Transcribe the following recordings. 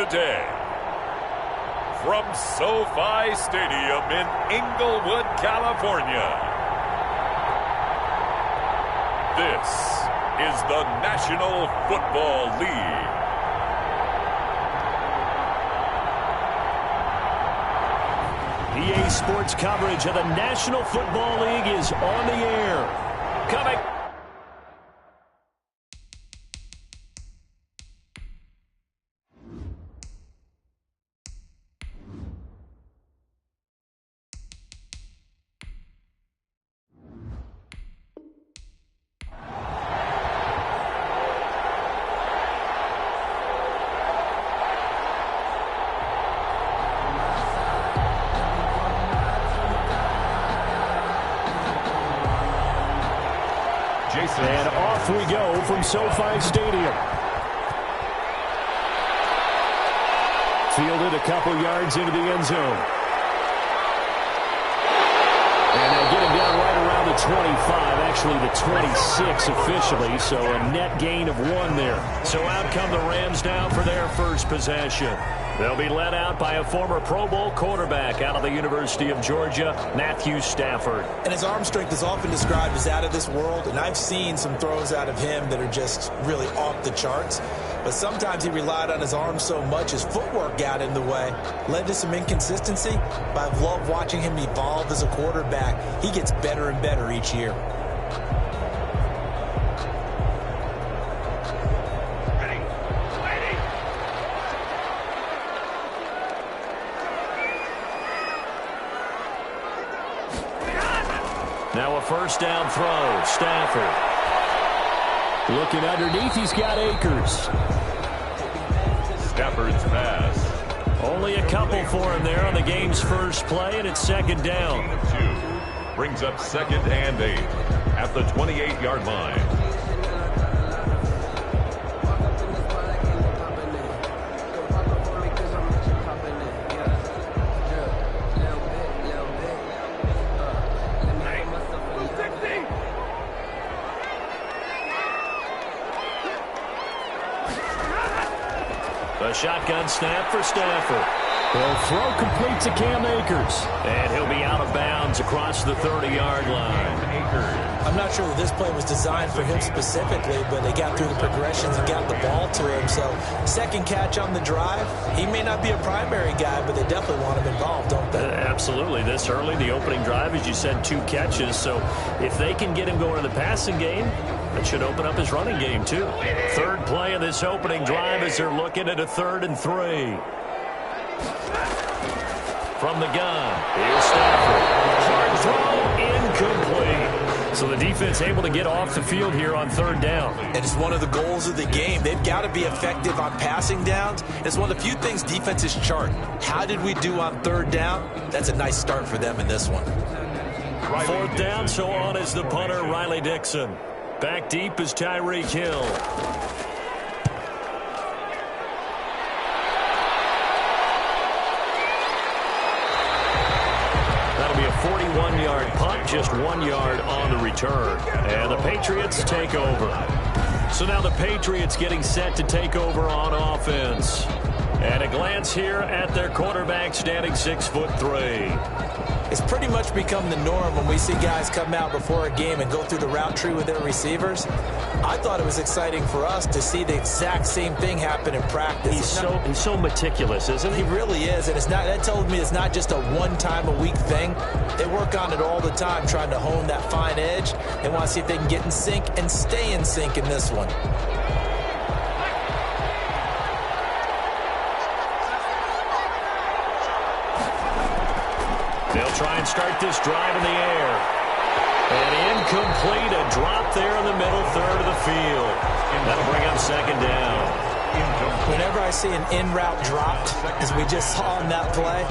today. From SoFi Stadium in Inglewood, California, this is the National Football League. EA Sports coverage of the National Football League is on the air. Coming. And off we go from SoFi Stadium. Fielded a couple yards into the end zone. And they get him down right around the 25, actually the 26 officially, so a net gain of 1 there. So out come the Rams now for their first possession. They'll be led out by a former Pro Bowl quarterback out of the University of Georgia, Matthew Stafford. And his arm strength is often described as out of this world, and I've seen some throws out of him that are just really off the charts. But sometimes he relied on his arm so much, his footwork got in the way, led to some inconsistency. But I've loved watching him evolve as a quarterback. He gets better and better each year. Now a first down throw. Stafford. Looking underneath, he's got Akers. Stafford's pass. Only a couple for him there on the game's first play, and it's second down. Brings up 2nd and 8 at the 28-yard line. A shotgun snap for Stafford. He'll throw complete to Cam Akers. And he'll be out of bounds across the 30-yard line. I'm not sure that this play was designed for him specifically, but they got through the progressions and got the ball to him. So second catch on the drive. He may not be a primary guy, but they definitely want him involved, don't they? Absolutely. This early, the opening drive, as you said, 2 catches. So if they can get him going in the passing game, that should open up his running game, too. Third play of this opening drive as they're looking at a 3rd and 3. From the gun, here's Stafford. Hard throw, incomplete. So the defense able to get off the field here on 3rd down. And it's one of the goals of the game. They've got to be effective on passing downs. It's one of the few things defenses chart. How did we do on 3rd down? That's a nice start for them in this one. 4th down, so on is the punter, Riley Dixon. Back deep is Tyreek Hill. That'll be a 41-yard punt, just 1 yard on the return. And the Patriots take over. So now the Patriots getting set to take over on offense. And a glance here at their quarterback standing 6'3". It's pretty much become the norm when we see guys come out before a game and go through the route tree with their receivers. I thought it was exciting for us to see the exact same thing happen in practice. He's so meticulous, isn't he? He really is, and that tells me it's not just a one-time-a-week thing. They work on it all the time, trying to hone that fine edge. They want to see if they can get in sync and stay in sync in this one. They'll try and start this drive in the air. And incomplete, a drop there in the middle 3rd of the field. And that'll bring up 2nd down. Whenever I see an in-route dropped, as we just saw in that play,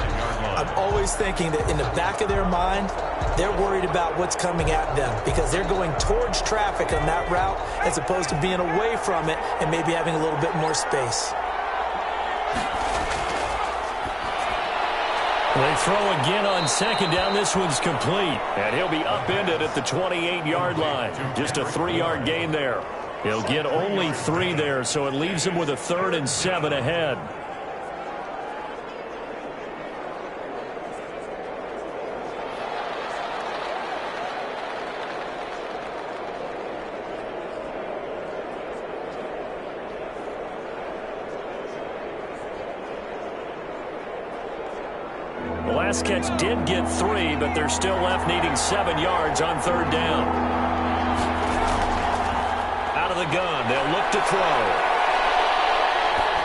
I'm always thinking that in the back of their mind, they're worried about what's coming at them because they're going towards traffic on that route as opposed to being away from it and maybe having a little bit more space. They throw again on 2nd down. This one's complete. And he'll be upended at the 28-yard line. Just a 3-yard gain there. He'll get only 3 there, so it leaves him with a 3rd and 7 ahead. The last catch did get 3, but they're still left needing 7 yards on 3rd down. Out of the gun, they'll look to throw.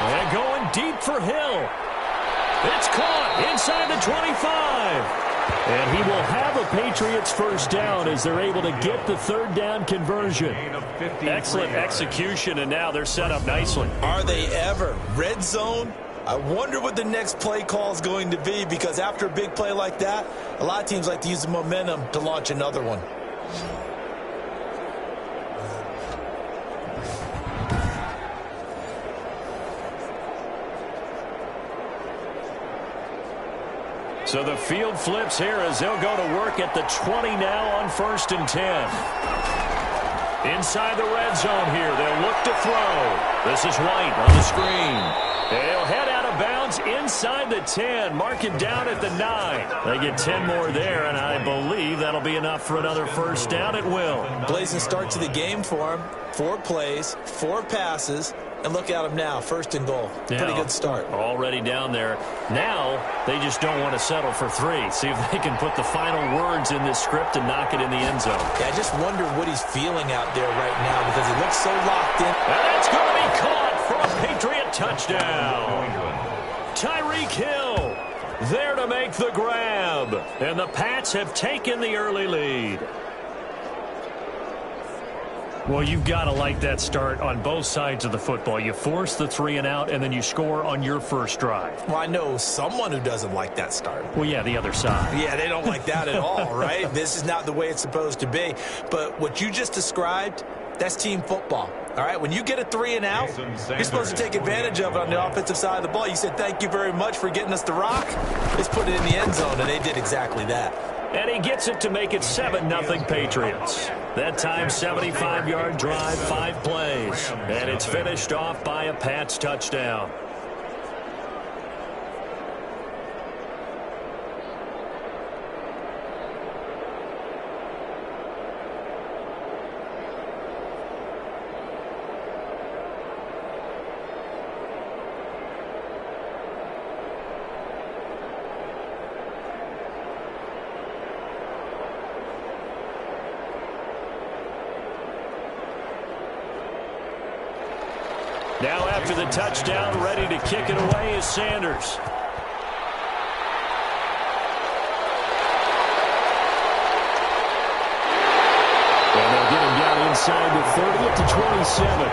And going deep for Hill. It's caught inside the 25. And he will have a Patriots first down as they're able to get the 3rd down conversion. Excellent execution, and now they're set up nicely. Are they ever? Red zone? I wonder what the next play call is going to be, because after a big play like that, a lot of teams like to use the momentum to launch another one. So the field flips here as they'll go to work at the 20 now on 1st and 10. Inside the red zone here, they'll look to throw. This is White on the screen. They'll head out of bounds inside the 10, mark it down at the 9. They get 10 more there, and I believe that'll be enough for another first down at will. Blazing start to the game for him. 4 plays, 4 passes. And look at them now, 1st and goal. Yeah, pretty good start. Already down there. Now, they just don't want to settle for 3. See if they can put the final words in this script and knock it in the end zone. Yeah, I just wonder what he's feeling out there right now, because he looks so locked in. And that's going to be caught for a Patriot touchdown. Tyreek Hill there to make the grab. And the Pats have taken the early lead. Well, you've got to like that start on both sides of the football. You force the 3 and out, and then you score on your first drive. Well, I know someone who doesn't like that start. Well, yeah, the other side. Yeah, they don't like that at all, right? This is not the way it's supposed to be. But what you just described, that's team football. All right, when you get a 3 and out, you're supposed to take advantage of it on the offensive side of the ball. You said, thank you very much for getting us the rock. Let's put it in the end zone, and they did exactly that. And he gets it to make it 7-0 Patriots. That time, 75-yard drive, 5 plays. And it's finished off by a Pats touchdown. Now after the touchdown, ready to kick it away is Sanders. And they'll get him down inside the 30 to 27.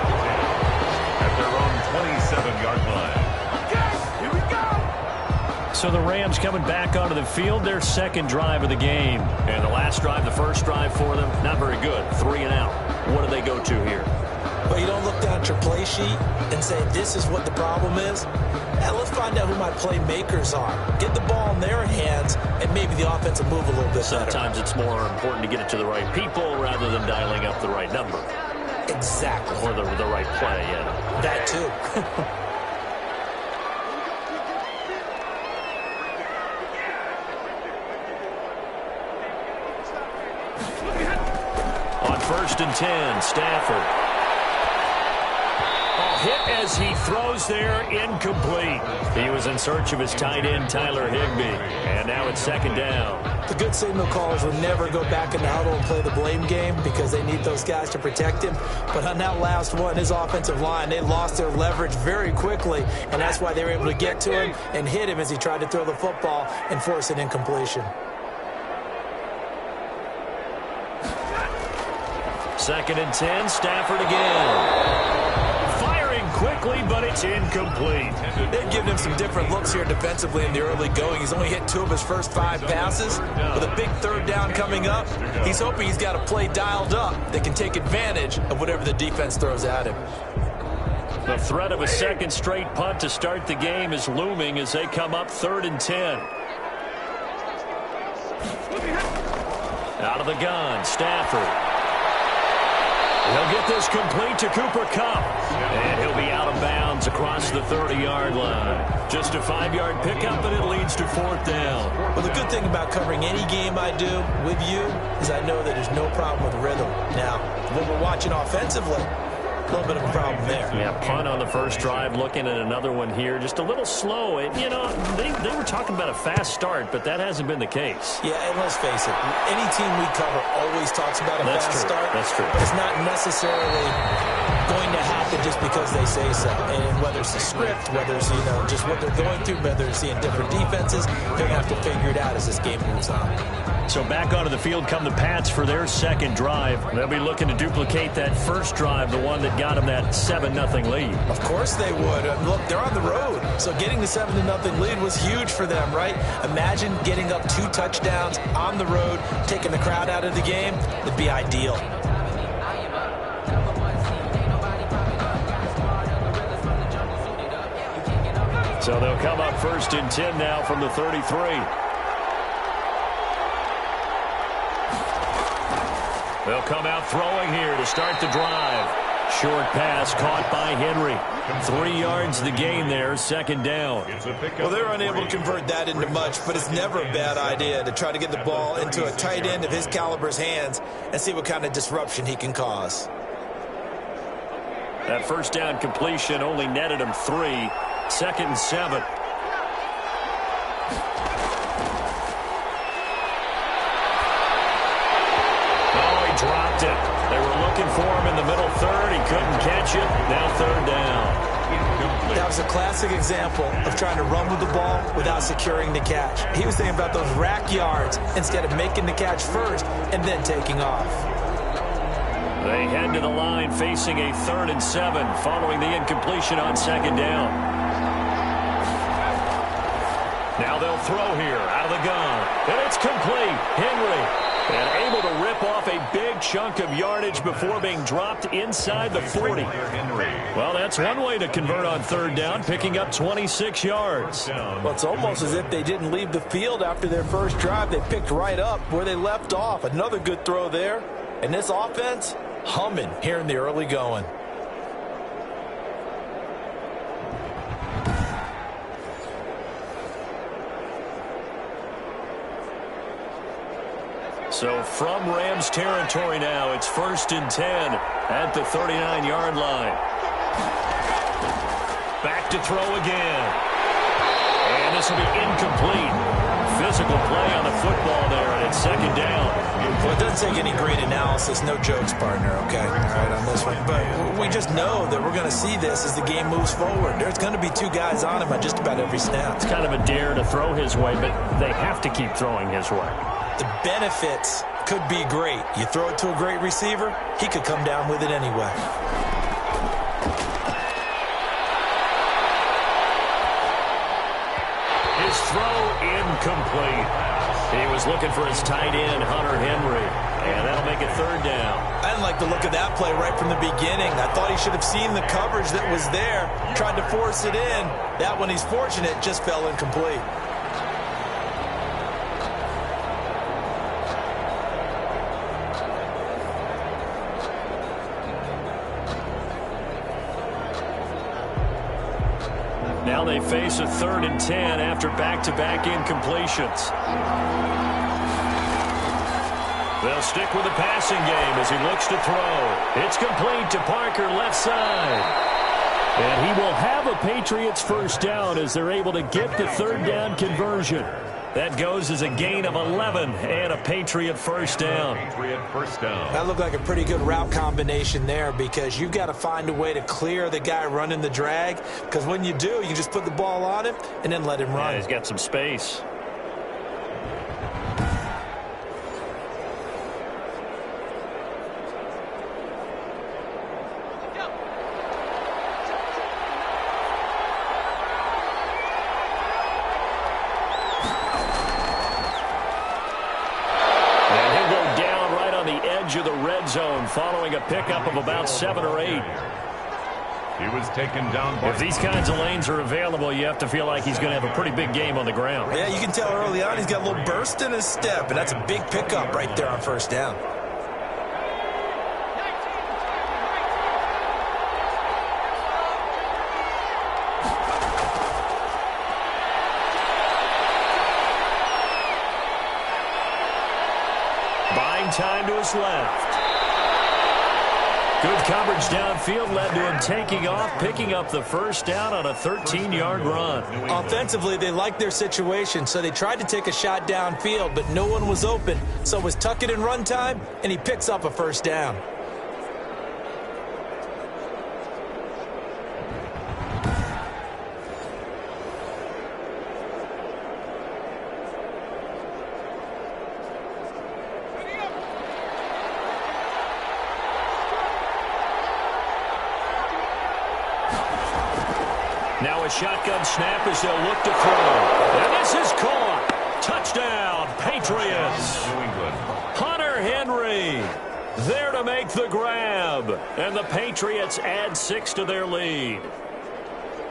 At their own 27-yard line. Okay, here we go. So the Rams coming back onto the field, their 2nd drive of the game. And the last drive, the first drive for them, not very good. 3 and out. What do they go to here? Well, you don't look down at your play sheet and say, this is what the problem is. Yeah, let's find out who my playmakers are. Get the ball in their hands, and maybe the offense will move a little bit better. Sometimes it's more important to get it to the right people rather than dialing up the right number. Exactly. Or the right play, yeah. That too. On 1st and 10, Stafford. Hit as he throws there, incomplete. He was in search of his tight end, Tyler Higbee. And now it's 2nd down. The good signal callers will never go back in the huddle and play the blame game because they need those guys to protect him. But on that last one, his offensive line, they lost their leverage very quickly, and that's why they were able to get to him and hit him as he tried to throw the football and force an incompletion. 2nd and 10, Stafford again. Quickly, but it's incomplete. They've given him some different looks here defensively in the early going. He's only hit 2 of his first 5 passes. With a big 3rd down coming up, he's hoping he's got a play dialed up that can take advantage of whatever the defense throws at him. The threat of a 2nd straight punt to start the game is looming as they come up 3rd and 10. Out of the gun, Stafford. He'll get this complete to Cooper Kupp. And he'll be out of bounds across the 30-yard line. Just a 5-yard pickup, and it leads to 4th down. Well, the good thing about covering any game I do with you is I know that there's no problem with rhythm. Now, when we're watching offensively, A little bit of a problem there. Yeah, punt on the first drive, looking at another one here. Just a little slow. And, you know, they were talking about a fast start, but that hasn't been the case. Yeah, and let's face it, any team we cover always talks about a fast start. That's true. But it's not necessarily going to happen just because they say so. And whether it's the script, whether it's, you know, just what they're going through, whether it's seeing different defenses, they're going to have to figure it out as this game moves on. So back onto the field come the Pats for their second drive. They'll be looking to duplicate that first drive, the one that got them that 7-0 lead. Of course they would. Look, they're on the road, so getting the 7-0 lead was huge for them, right? Imagine getting up 2 touchdowns on the road, taking the crowd out of the game. It'd be ideal. So they'll come up 1st and 10 now from the 33. They'll come out throwing here to start the drive. Short pass caught by Henry. 3 yards the gain there, 2nd down. Well, they're unable to convert that into much, but it's never a bad idea to try to get the ball into a tight end of his caliber's hands and see what kind of disruption he can cause. That first down completion only netted him 3. 2nd and 7. Dropped it. They were looking for him in the middle third. He couldn't catch it. Now 3rd down. That was a classic example of trying to run with the ball without securing the catch. He was thinking about those rack yards instead of making the catch first and then taking off. They head to the line facing a 3rd and 7 following the incompletion on 2nd down. Now they'll throw here out of the gun. And it's complete. Henry. And able to rip off a big chunk of yardage before being dropped inside the 40. Well, that's one way to convert on 3rd down, picking up 26 yards. Well, it's almost as if they didn't leave the field after their first drive. They picked right up where they left off. Another good throw there. And this offense, humming here in the early going. So from Rams territory now, it's 1st and 10 at the 39-yard line. Back to throw again. And this will be incomplete. Physical play on the football there, and it's 2nd down. Well, it doesn't take any great analysis, no jokes, partner, okay? All right, on this one. But we just know that we're going to see this as the game moves forward. There's going to be 2 guys on him on just about every snap. It's kind of a dare to throw his way, but they have to keep throwing his way. The benefits could be great. You throw it to a great receiver, he could come down with it anyway. His throw incomplete. He was looking for his tight end, Hunter Henry, and that'll make it 3rd down. I didn't like the look of that play right from the beginning. I thought he should have seen the coverage that was there, tried to force it in. That one, he's fortunate, just fell incomplete. Now they face a 3rd and 10 after back-to-back incompletions. They'll stick with the passing game as he looks to throw. It's complete to Parker, left side. And he will have a Patriots 1st down as they're able to get the 3rd down conversion. That goes as a gain of 11 and a Patriot 1st down. That looked like a pretty good route combination there because you've got to find a way to clear the guy running the drag, because when you do, you just put the ball on him and then let him run. Yeah, he's got some space. Of the red zone following a pickup of about 7 or 8. He was taken down by... If these kinds of lanes are available, you have to feel like he's going to have a pretty big game on the ground. Yeah, you can tell early on he's got a little burst in his step, and that's a big pickup right there on 1st down. Time to his left. Good coverage downfield led to him taking off, picking up the first down on a 13-yard run. Offensively, they liked their situation, so they tried to take a shot downfield, but no one was open. So it was tuck it in run time, and he picks up a first down. Now a shotgun snap as they'll look to throw. And this is caught. Touchdown, Patriots. New England. Hunter Henry there to make the grab. And the Patriots add 6 to their lead.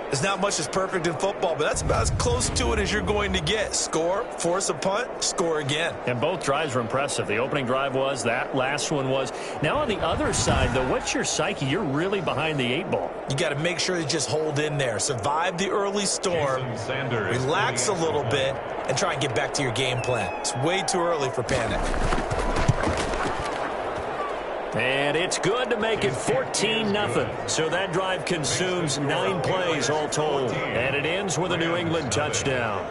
There's not much that's perfect in football, but that's about as close to it as you're going to get. Score, force a punt, score again. And both drives were impressive. The opening drive was, that last one was. Now on the other side, though, what's your psyche? You're really behind the 8 ball. You got to make sure you just hold in there. Survive the early storm, relax a little bit, and try and get back to your game plan. It's way too early for panic. And it's good to make it 14-0. So that drive consumes 9 plays all told. And it ends with a New England touchdown.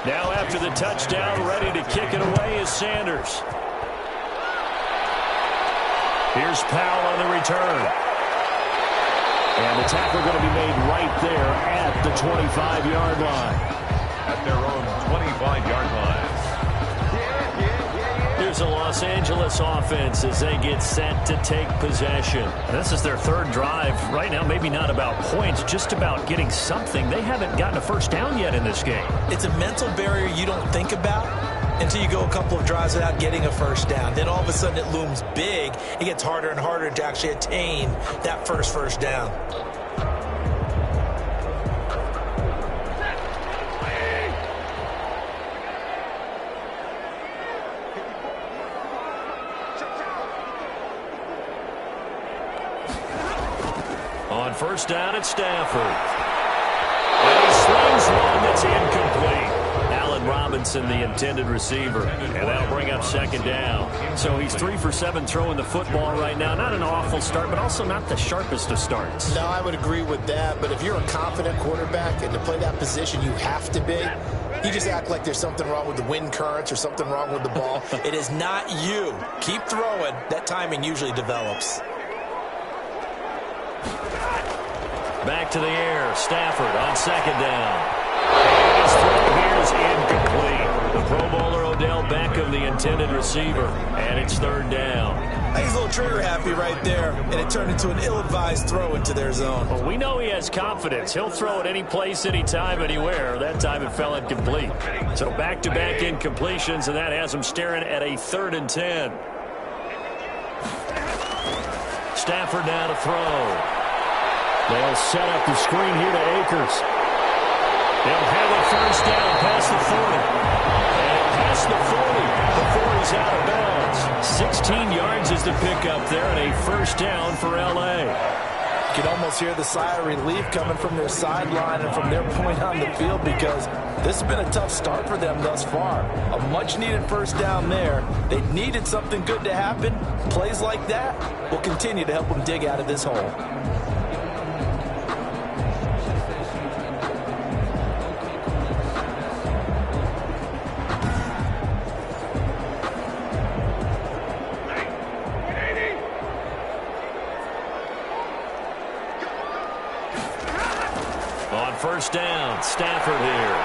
Now after the touchdown, ready to kick it away is Sanders. Here's Powell on the return. And the tackle going to be made right there at the 25-yard line. At their own 25-yard line. Here's a Los Angeles offense as they get set to take possession. This is their 3rd drive. Right now, maybe not about points, just about getting something. They haven't gotten a first down yet in this game. It's a mental barrier you don't think about until you go a couple of drives without getting a first down. Then all of a sudden it looms big. It gets harder and harder to actually attain that first down. On first down at Stafford. And he slings one that's incomplete. Allen Robinson, the intended receiver. And that'll bring up 2nd down. So he's 3 for 7 throwing the football right now. Not an awful start, but also not the sharpest of starts. No, I would agree with that. But if you're a confident quarterback and to play that position, you have to be. You just act like there's something wrong with the wind currents or something wrong with the ball. It is not you. Keep throwing. That timing usually develops. Back to the air. Stafford on 2nd down. And his throw here is incomplete. The Pro Bowler Odell Beckham, the intended receiver. And it's 3rd down. He's a little trigger happy right there, and it turned into an ill-advised throw into their zone. Well, we know he has confidence. He'll throw it any place, anytime, anywhere. That time it fell incomplete. So back-to-back incompletions, and that has him staring at a 3rd and 10. Stafford now to throw. They'll set up the screen here to Akers. They'll have a first down past the 40. And past the 40 before he's out of bounds. 16 yards is the pickup there, and a first down for L.A. You can almost hear the sigh of relief coming from their sideline and from their point on the field because this has been a tough start for them thus far. A much-needed first down there. They needed something good to happen. Plays like that will continue to help them dig out of this hole. On first down, Stafford here.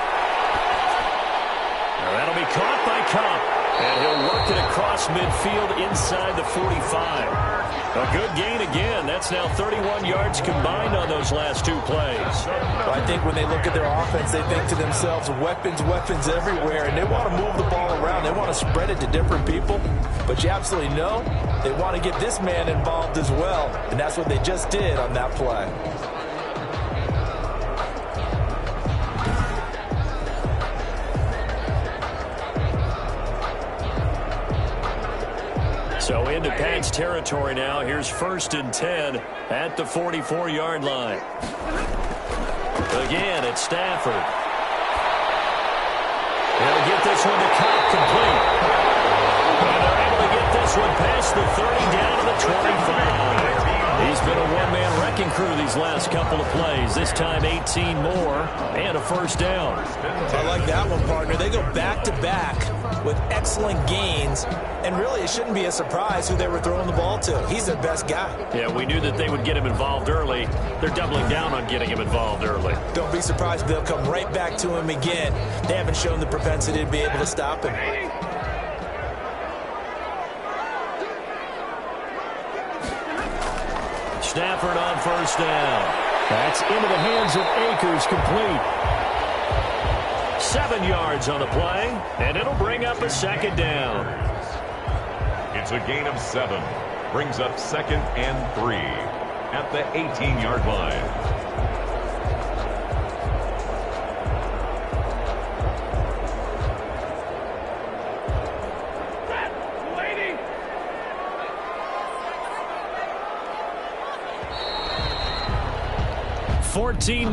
Now that'll be caught by Cup. And he'll work it across midfield inside the 45. A good gain again. That's now 31 yards combined on those last two plays. Well, I think when they look at their offense, they think to themselves, weapons, weapons everywhere, and they want to move the ball around. They want to spread it to different people. But you absolutely know they want to get this man involved as well, and that's what they just did on that play. So into Pat's territory now. Here's 1st and 10 at the 44-yard line. Again, it's Stafford. He'll get this one to Cobb complete. And they're able to get this one past the 30 down to the 25. He's been a one-man wrecking crew these last couple of plays. This time 18 more and a first down. I like that one, partner. They go back-to-back with excellent gains. And really, it shouldn't be a surprise who they were throwing the ball to. He's their best guy. Yeah, we knew that they would get him involved early. They're doubling down on getting him involved early. Don't be surprised if they'll come right back to him again. They haven't shown the propensity to be able to stop him. Stafford on first down. That's into the hands of Akers, complete. 7 yards on the play, and it'll bring up a second down. It's a gain of 7. Brings up 2nd and 3 at the 18-yard line.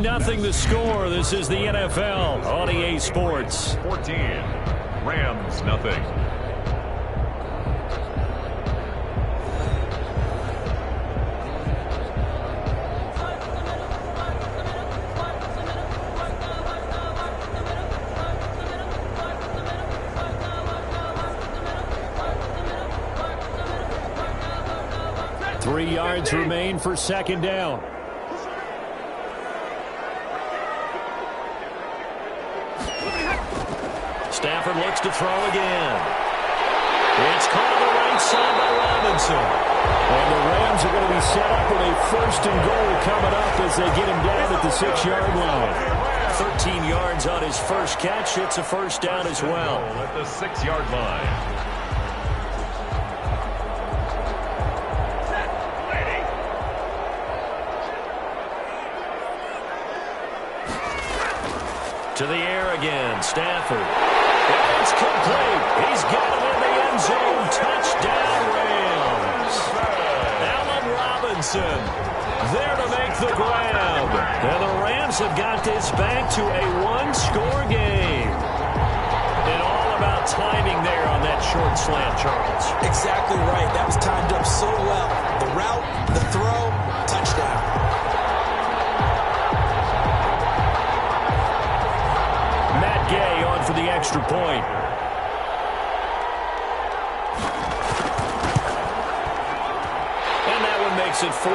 Nothing the score. This is the NFL on EA Sports. 14. Rams nothing. Three yards remain for second down. Stafford looks to throw again. It's caught on the right side by Robinson. And the Rams are going to be set up with a 1st and goal coming up as they get him down at the 6-yard line. 13 yards on his first catch. It's a first down as well. At the 6-yard line. To the air again, Stafford. It's complete. He's got it in the end zone. Touchdown, Rams. Allen Robinson there to make the grab. And the Rams have got this back to a one-score game. And all about timing there on that short slant, Charles. Exactly right. That was timed up so well. The route, the throw, touchdown. Gay on for the extra point. And that one makes it 14-7.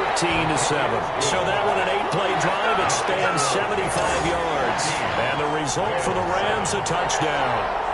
So that one, an 8-play drive. It spans 75 yards. And the result for the Rams, a touchdown.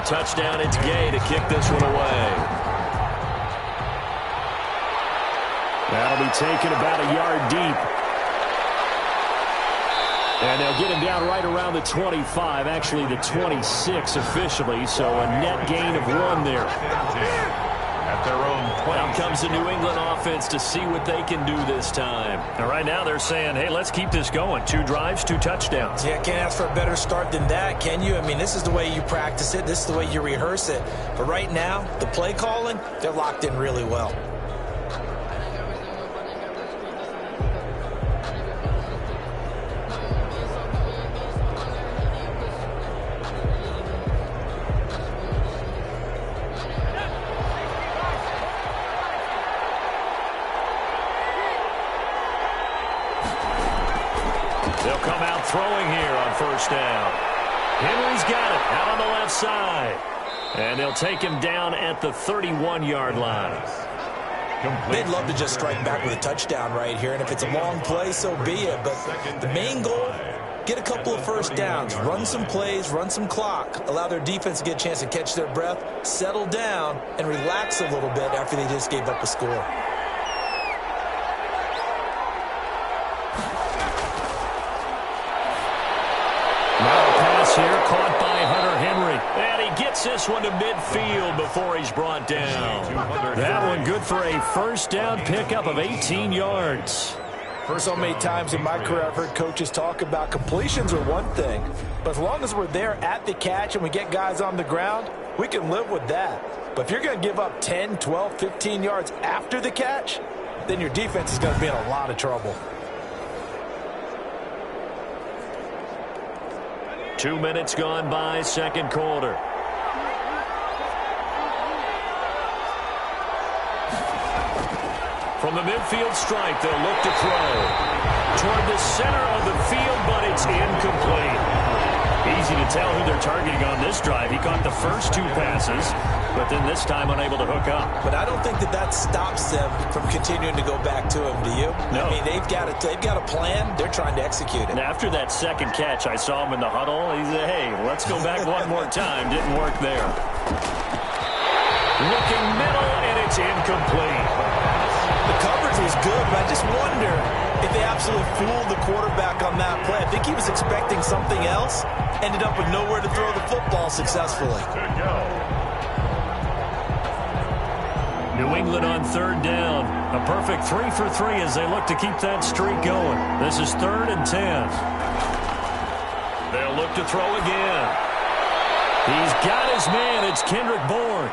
Touchdown, it's Gay to kick this one away. That'll be taken about a yard deep. And they'll get him down right around the 25, actually the 26 officially, so a net gain of 1 there. At their own 20. Now comes the New England offense to see what they can do this time. And right now they're saying, hey, let's keep this going. 2 drives, 2 touchdowns. Yeah, can't ask for a better start than that, can you? I mean, this is the way you practice it. This is the way you rehearse it. But right now, the play calling, they're locked in really well. They'll come out throwing here on first down. Henry's got it out on the left side. And they'll take him down at the 31-yard line. They'd love to just strike back with a touchdown right here, and if it's a long play, so be it. But the main goal, get a couple of first downs, run some plays, run some clock, allow their defense to get a chance to catch their breath, settle down, and relax a little bit after they just gave up a score. Now a pass here caught by Hunter Henry. And he gets this one to midfield before he's brought down. That one good for a first down pickup of 18 yards. For so many times in my career, I've heard coaches talk about completions are one thing, but as long as we're there at the catch and we get guys on the ground, we can live with that. But if you're going to give up 10, 12, 15 yards after the catch, then your defense is going to be in a lot of trouble. 2 minutes gone by, second quarter. From the midfield stripe, they'll look to throw. Toward the center of the field, but it's incomplete. Easy to tell who they're targeting on this drive. He caught the first two passes, but then this time unable to hook up. But I don't think that stops them from continuing to go back to him, do you? No. I mean, they've got a plan. They're trying to execute it. And after that second catch, I saw him in the huddle. He said, hey, let's go back one more time. Didn't work there. Looking middle, and it's incomplete. The coverage was good, but I just wonder if they absolutely fooled the quarterback on that play. I think he was expecting something else, ended up with nowhere to throw the football successfully. New England on third down. A perfect 3 for 3 as they look to keep that streak going. This is 3rd and 10. They'll look to throw again. He's got his man. It's Kendrick Bourne.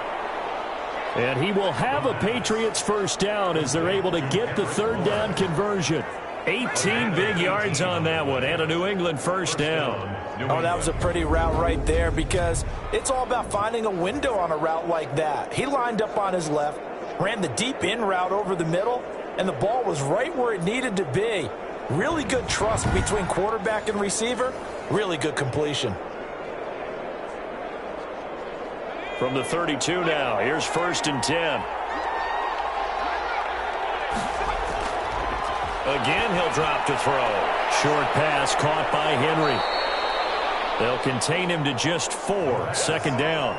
And he will have a Patriots first down as they're able to get the third down conversion. 18 big yards on that one and a New England first down. Oh, that was a pretty route right there because it's all about finding a window on a route like that. He lined up on his left, ran the deep in route over the middle, and the ball was right where it needed to be. Really good trust between quarterback and receiver. Really good completion. From the 32 now, here's 1st and 10. Again, he'll drop to throw. Short pass caught by Henry. They'll contain him to just 4, second down.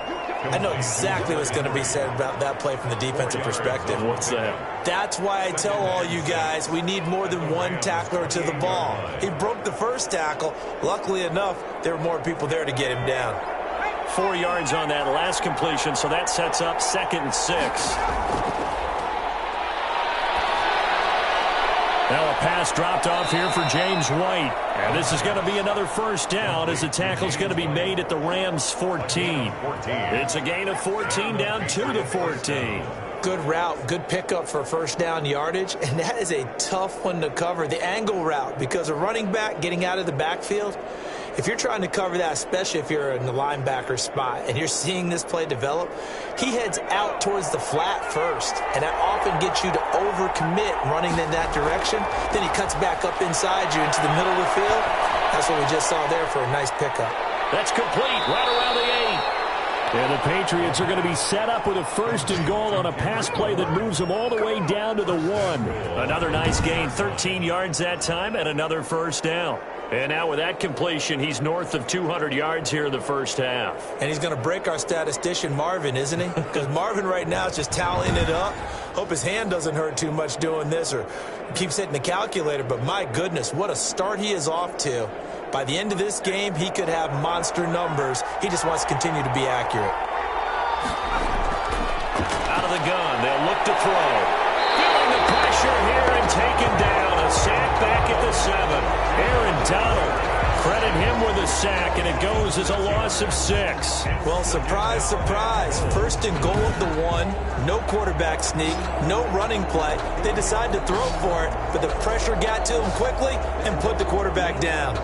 I know exactly what's going to be said about that play from the defensive perspective. What's that? That's why I tell all you guys we need more than one tackler to the ball. He broke the first tackle. Luckily enough, there were more people there to get him down. 4 yards on that last completion, so that sets up 2nd and 6. Now a pass dropped off here for James White. And this is going to be another first down as the tackle's going to be made at the Rams' 14. It's a gain of 14 down to the 14. Good route, good pickup for first down yardage, and that is a tough one to cover, the angle route, because a running back getting out of the backfield, if you're trying to cover that, especially if you're in the linebacker spot and you're seeing this play develop, he heads out towards the flat first, and that often gets you to overcommit running in that direction. Then he cuts back up inside you into the middle of the field. That's what we just saw there for a nice pickup. That's complete right around the 8. And the Patriots are going to be set up with a 1st and goal on a pass play that moves them all the way down to the 1. Another nice gain, 13 yards that time, and another first down. And now with that completion, he's north of 200 yards here in the first half. And he's going to break our statistician, Marvin, isn't he? Because Marvin right now is just tallying it up. Hope his hand doesn't hurt too much doing this or keeps hitting the calculator. But my goodness, what a start he is off to. By the end of this game, he could have monster numbers. He just wants to continue to be accurate. Out of the gun, they'll look to throw. Feeling the pressure here and taken down. A sack back at the 7. Aaron Donald, credit him with a sack, and it goes as a loss of 6. Well, surprise, surprise. 1st and goal at the 1. No quarterback sneak, no running play. They decide to throw for it, but the pressure got to him quickly and put the quarterback down.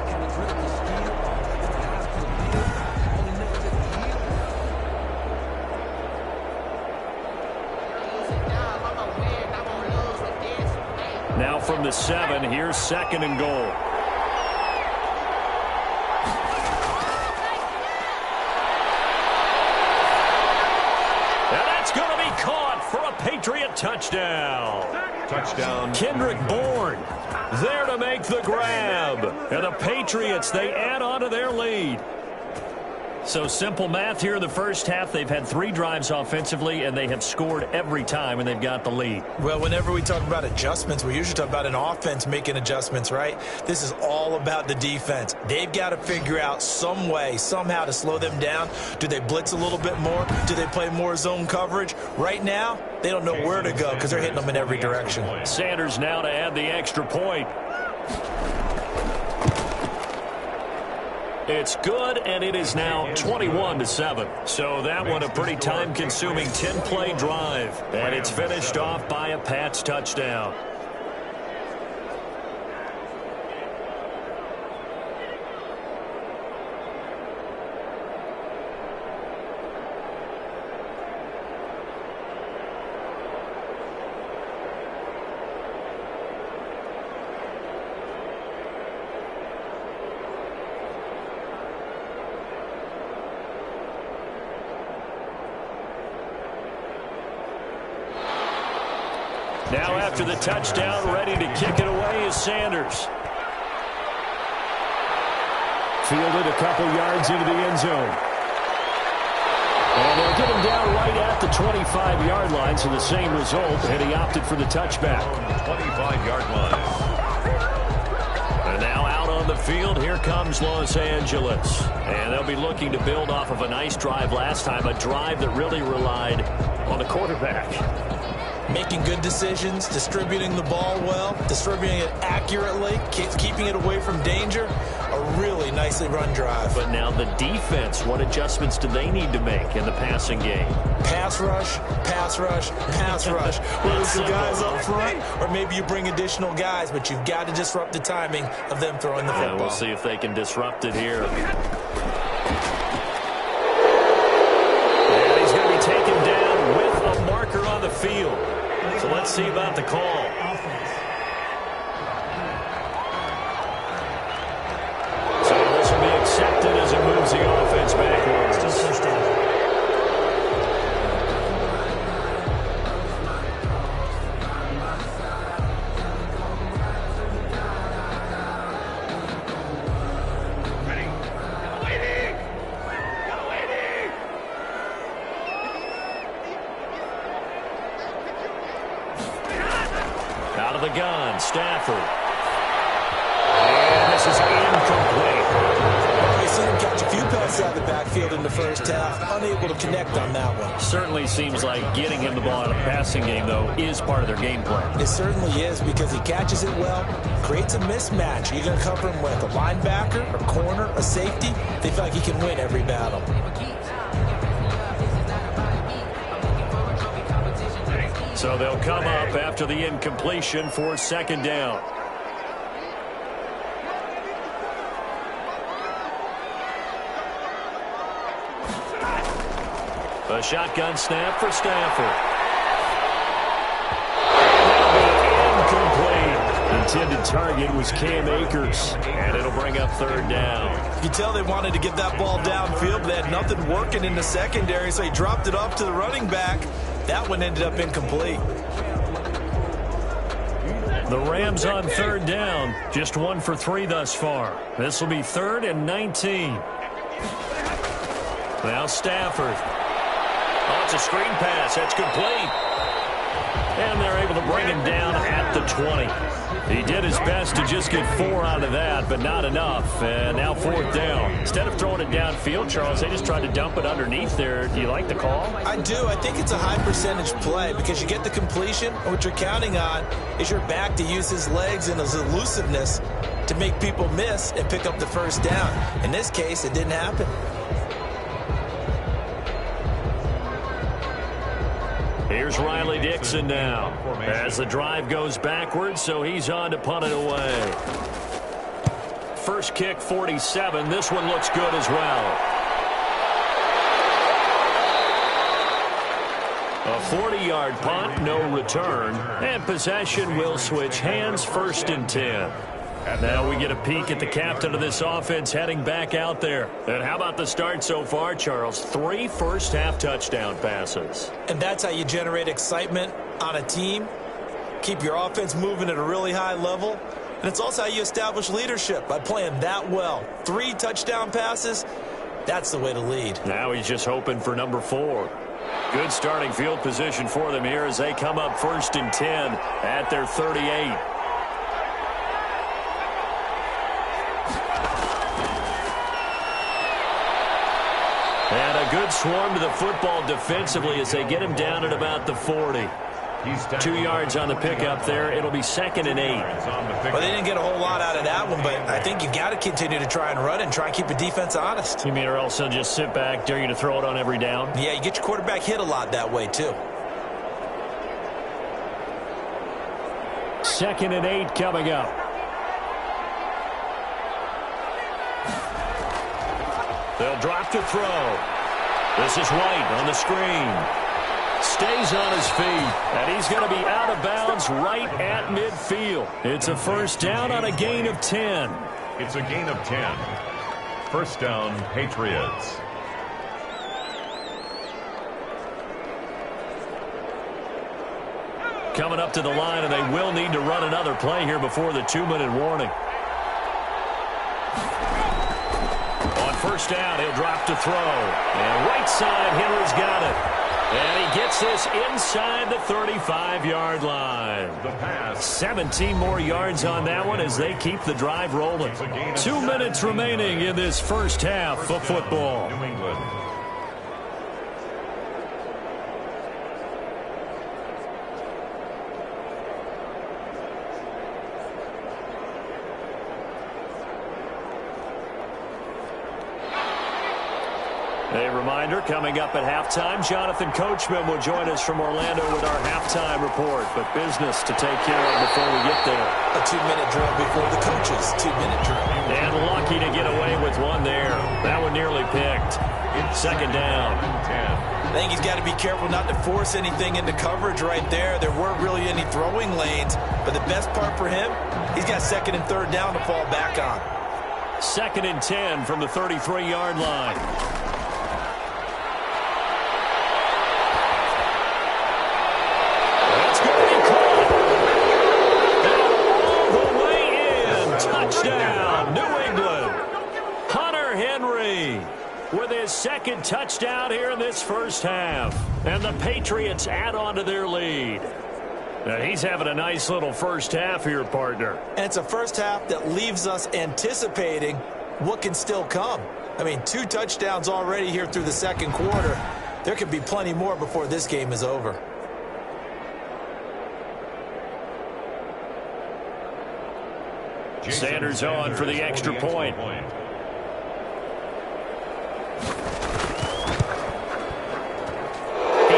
Now from the 7, here's 2nd and goal. touchdown. Touchdown. Kendrick Bourne there to make the grab. And the Patriots, they add on to their lead. So simple math here in the first half. They've had 3 drives offensively, and they have scored every time, and they've got the lead. Well, whenever we talk about adjustments, we usually talk about an offense making adjustments, right? This is all about the defense. They've got to figure out some way, somehow to slow them down. Do they blitz a little bit more? Do they play more zone coverage? Right now, they don't know where to go because they're hitting them in every direction. Sanders now to add the extra point. It's good, and it is now 21-7. So that one a pretty time-consuming 10-play drive. And it's finished off by a Pats touchdown. Now after the touchdown, ready to kick it away is Sanders. Fielded a couple yards into the end zone. And they'll get him down right at the 25-yard line, so the same result, and he opted for the touchback. 25-yard line. And now out on the field, here comes Los Angeles. And they'll be looking to build off of a nice drive last time, a drive that really relied on the quarterback. Making good decisions, distributing the ball well, distributing it accurately, keeping it away from danger. A really nicely run drive. But now the defense, what adjustments do they need to make in the passing game? Pass rush, pass rush, pass rush. Whether it's the guys up front or maybe you bring additional guys, but you've got to disrupt the timing of them throwing the football. Yeah, we'll see if they can disrupt it here. And he's going to be taken down with a marker on the field. So let's see about the call. So this will be accepted as it moves the offense backwards. Out of the gun, Stafford. And this is incomplete. Well, we've seen him catch a few passes out of the backfield in the first half. Unable to connect on that one. Certainly seems like getting him the ball in a passing game, though, is part of their game plan. It certainly is because he catches it well, creates a mismatch. You're going to cover him with a linebacker, a corner, a safety. They feel like he can win every battle. So they'll come up after the incompletion for second down. A shotgun snap for Stafford. Incomplete. Intended target was Cam Akers, and it'll bring up third down. You can tell they wanted to get that ball downfield, but they had nothing working in the secondary, so he dropped it off to the running back. That one ended up incomplete. The Rams on third down, just 1 for 3 thus far. This will be 3rd and 19. Now Stafford. Oh, it's a screen pass. That's complete. And they're able to bring him down at the 20. He did his best to just get 4 out of that, but not enough. And now 4th down. Instead of throwing it downfield, Charles, they just tried to dump it underneath there. Do you like the call? I do. I think it's a high percentage play because you get the completion, and what you're counting on is your back to use his legs and his elusiveness to make people miss and pick up the first down. In this case, it didn't happen. Here's Riley Dixon now as the drive goes backwards, so he's on to punt it away. First kick, 47. This one looks good as well. A 40-yard punt, no return, and possession will switch hands, 1st and 10. Now we get a peek at the captain of this offense heading back out there. And how about the start so far, Charles? 3 first-half touchdown passes. And that's how you generate excitement on a team, keep your offense moving at a really high level, and it's also how you establish leadership, by playing that well. 3 touchdown passes, that's the way to lead. Now he's just hoping for number 4. Good starting field position for them here as they come up 1st and 10 at their 38. And a good swarm to the football defensively as they get him down at about the 40. 2 yards on the pickup there. It'll be 2nd and 8. Well, they didn't get a whole lot out of that one, but I think you've got to continue to try and run and try and keep the defense honest. You mean or else they'll just sit back, dare you to throw it on every down? Yeah, you get your quarterback hit a lot that way, too. 2nd and 8 coming up. They'll drop to throw. This is White on the screen. Stays on his feet, and he's going to be out of bounds right at midfield. It's a 1st down on a gain of 10. It's a gain of 10. 1st down, Patriots. Coming up to the line, and they will need to run another play here before the 2-minute warning. On 1st down, he'll drop to throw. And right side, Henry's got it. And he gets this inside the 35-yard line. 17 more yards on that one as they keep the drive rolling. 2 minutes remaining in this 1st half of football. New England. A reminder, coming up at halftime, Jonathan Coachman will join us from Orlando with our halftime report. But business to take care of before we get there. A 2-minute drill before the coaches' 2-minute drill. And lucky to get away with one there. That one nearly picked. 2nd down. I think he's got to be careful not to force anything into coverage right there. There weren't really any throwing lanes. But the best part for him, he's got 2nd and 3rd down to fall back on. 2nd and 10 from the 33-yard line. Touchdown, New England. Hunter Henry with his 2nd touchdown here in this 1st half. And the Patriots add on to their lead. Now he's having a nice little 1st half here, partner. And it's a 1st half that leaves us anticipating what can still come. I mean, 2 touchdowns already here through the 2nd quarter. There could be plenty more before this game is over. Sanders on for the extra point. He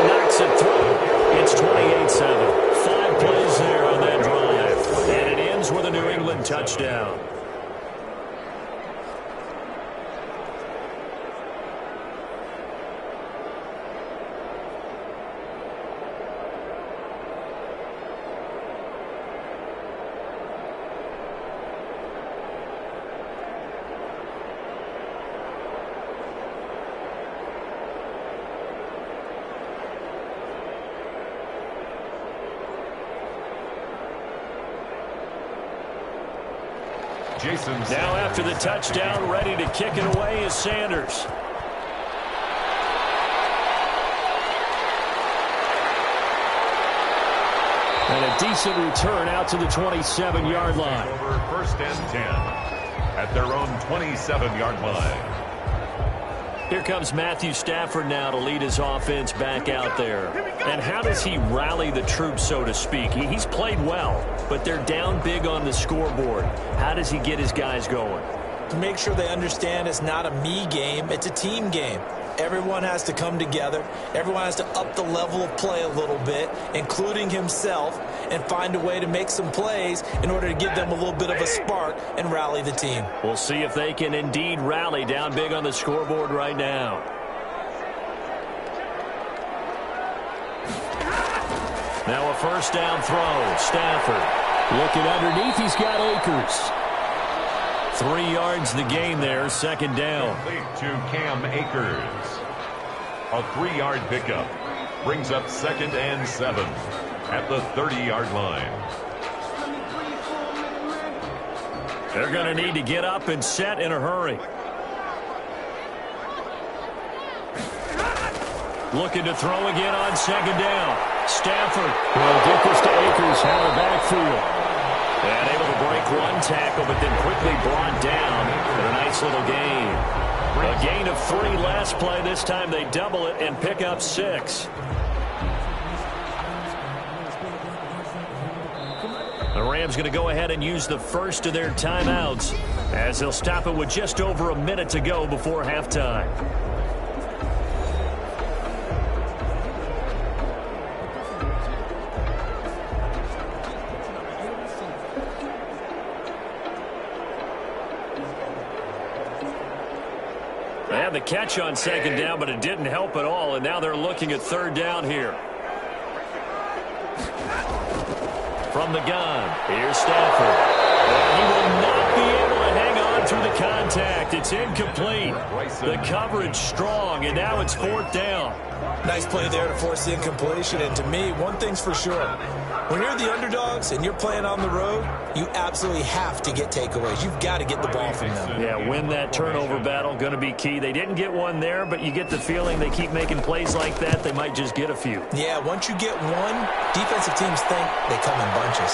knocks it through. It's 28-7. 5 plays there on that drive. And it ends with a New England touchdown. Now after the touchdown, ready to kick it away is Sanders. And a decent return out to the 27-yard line. Over 1st and 10 at their own 27-yard line. Here comes Matthew Stafford now to lead his offense back out there. And how does he rally the troops, so to speak? He's played well, but they're down big on the scoreboard. How does he get his guys going? To make sure they understand it's not a me game, it's a team game. Everyone has to come together. Everyone has to up the level of play a little bit, including himself, and find a way to make some plays in order to give them a little bit of a spark and rally the team. We'll see if they can indeed rally down big on the scoreboard right now. Now a 1st down throw. Stafford looking underneath. He's got Akers. 3 yards the gain there. 2nd down. Complete to Cam Akers. A 3-yard pickup brings up 2nd and 7. at the 30-yard line. They're going to need to get up and set in a hurry. Looking to throw again on second down. Stafford will get this to Akers out of the backfield. And able to break one tackle, but then quickly brought down for a nice little gain. A gain of 3 last play. This time they double it and pick up 6. The Rams going to go ahead and use the first of their timeouts as they'll stop it with just over a minute to go before halftime. They had the catch on second down, but it didn't help at all, and now they're looking at third down here. From the gun, here's Stafford. And he will not be able to hang on through the contact. It's incomplete. The coverage strong, and now it's fourth down. Nice play there to force the incompletion, and to me, one thing's for sure. When you're the underdogs and you're playing on the road, you absolutely have to get takeaways. You've got to get the ball from them. Yeah, win that turnover battle, going to be key. They didn't get one there, but you get the feeling they keep making plays like that, they might just get a few. Yeah, once you get one, defensive teams think they come in bunches.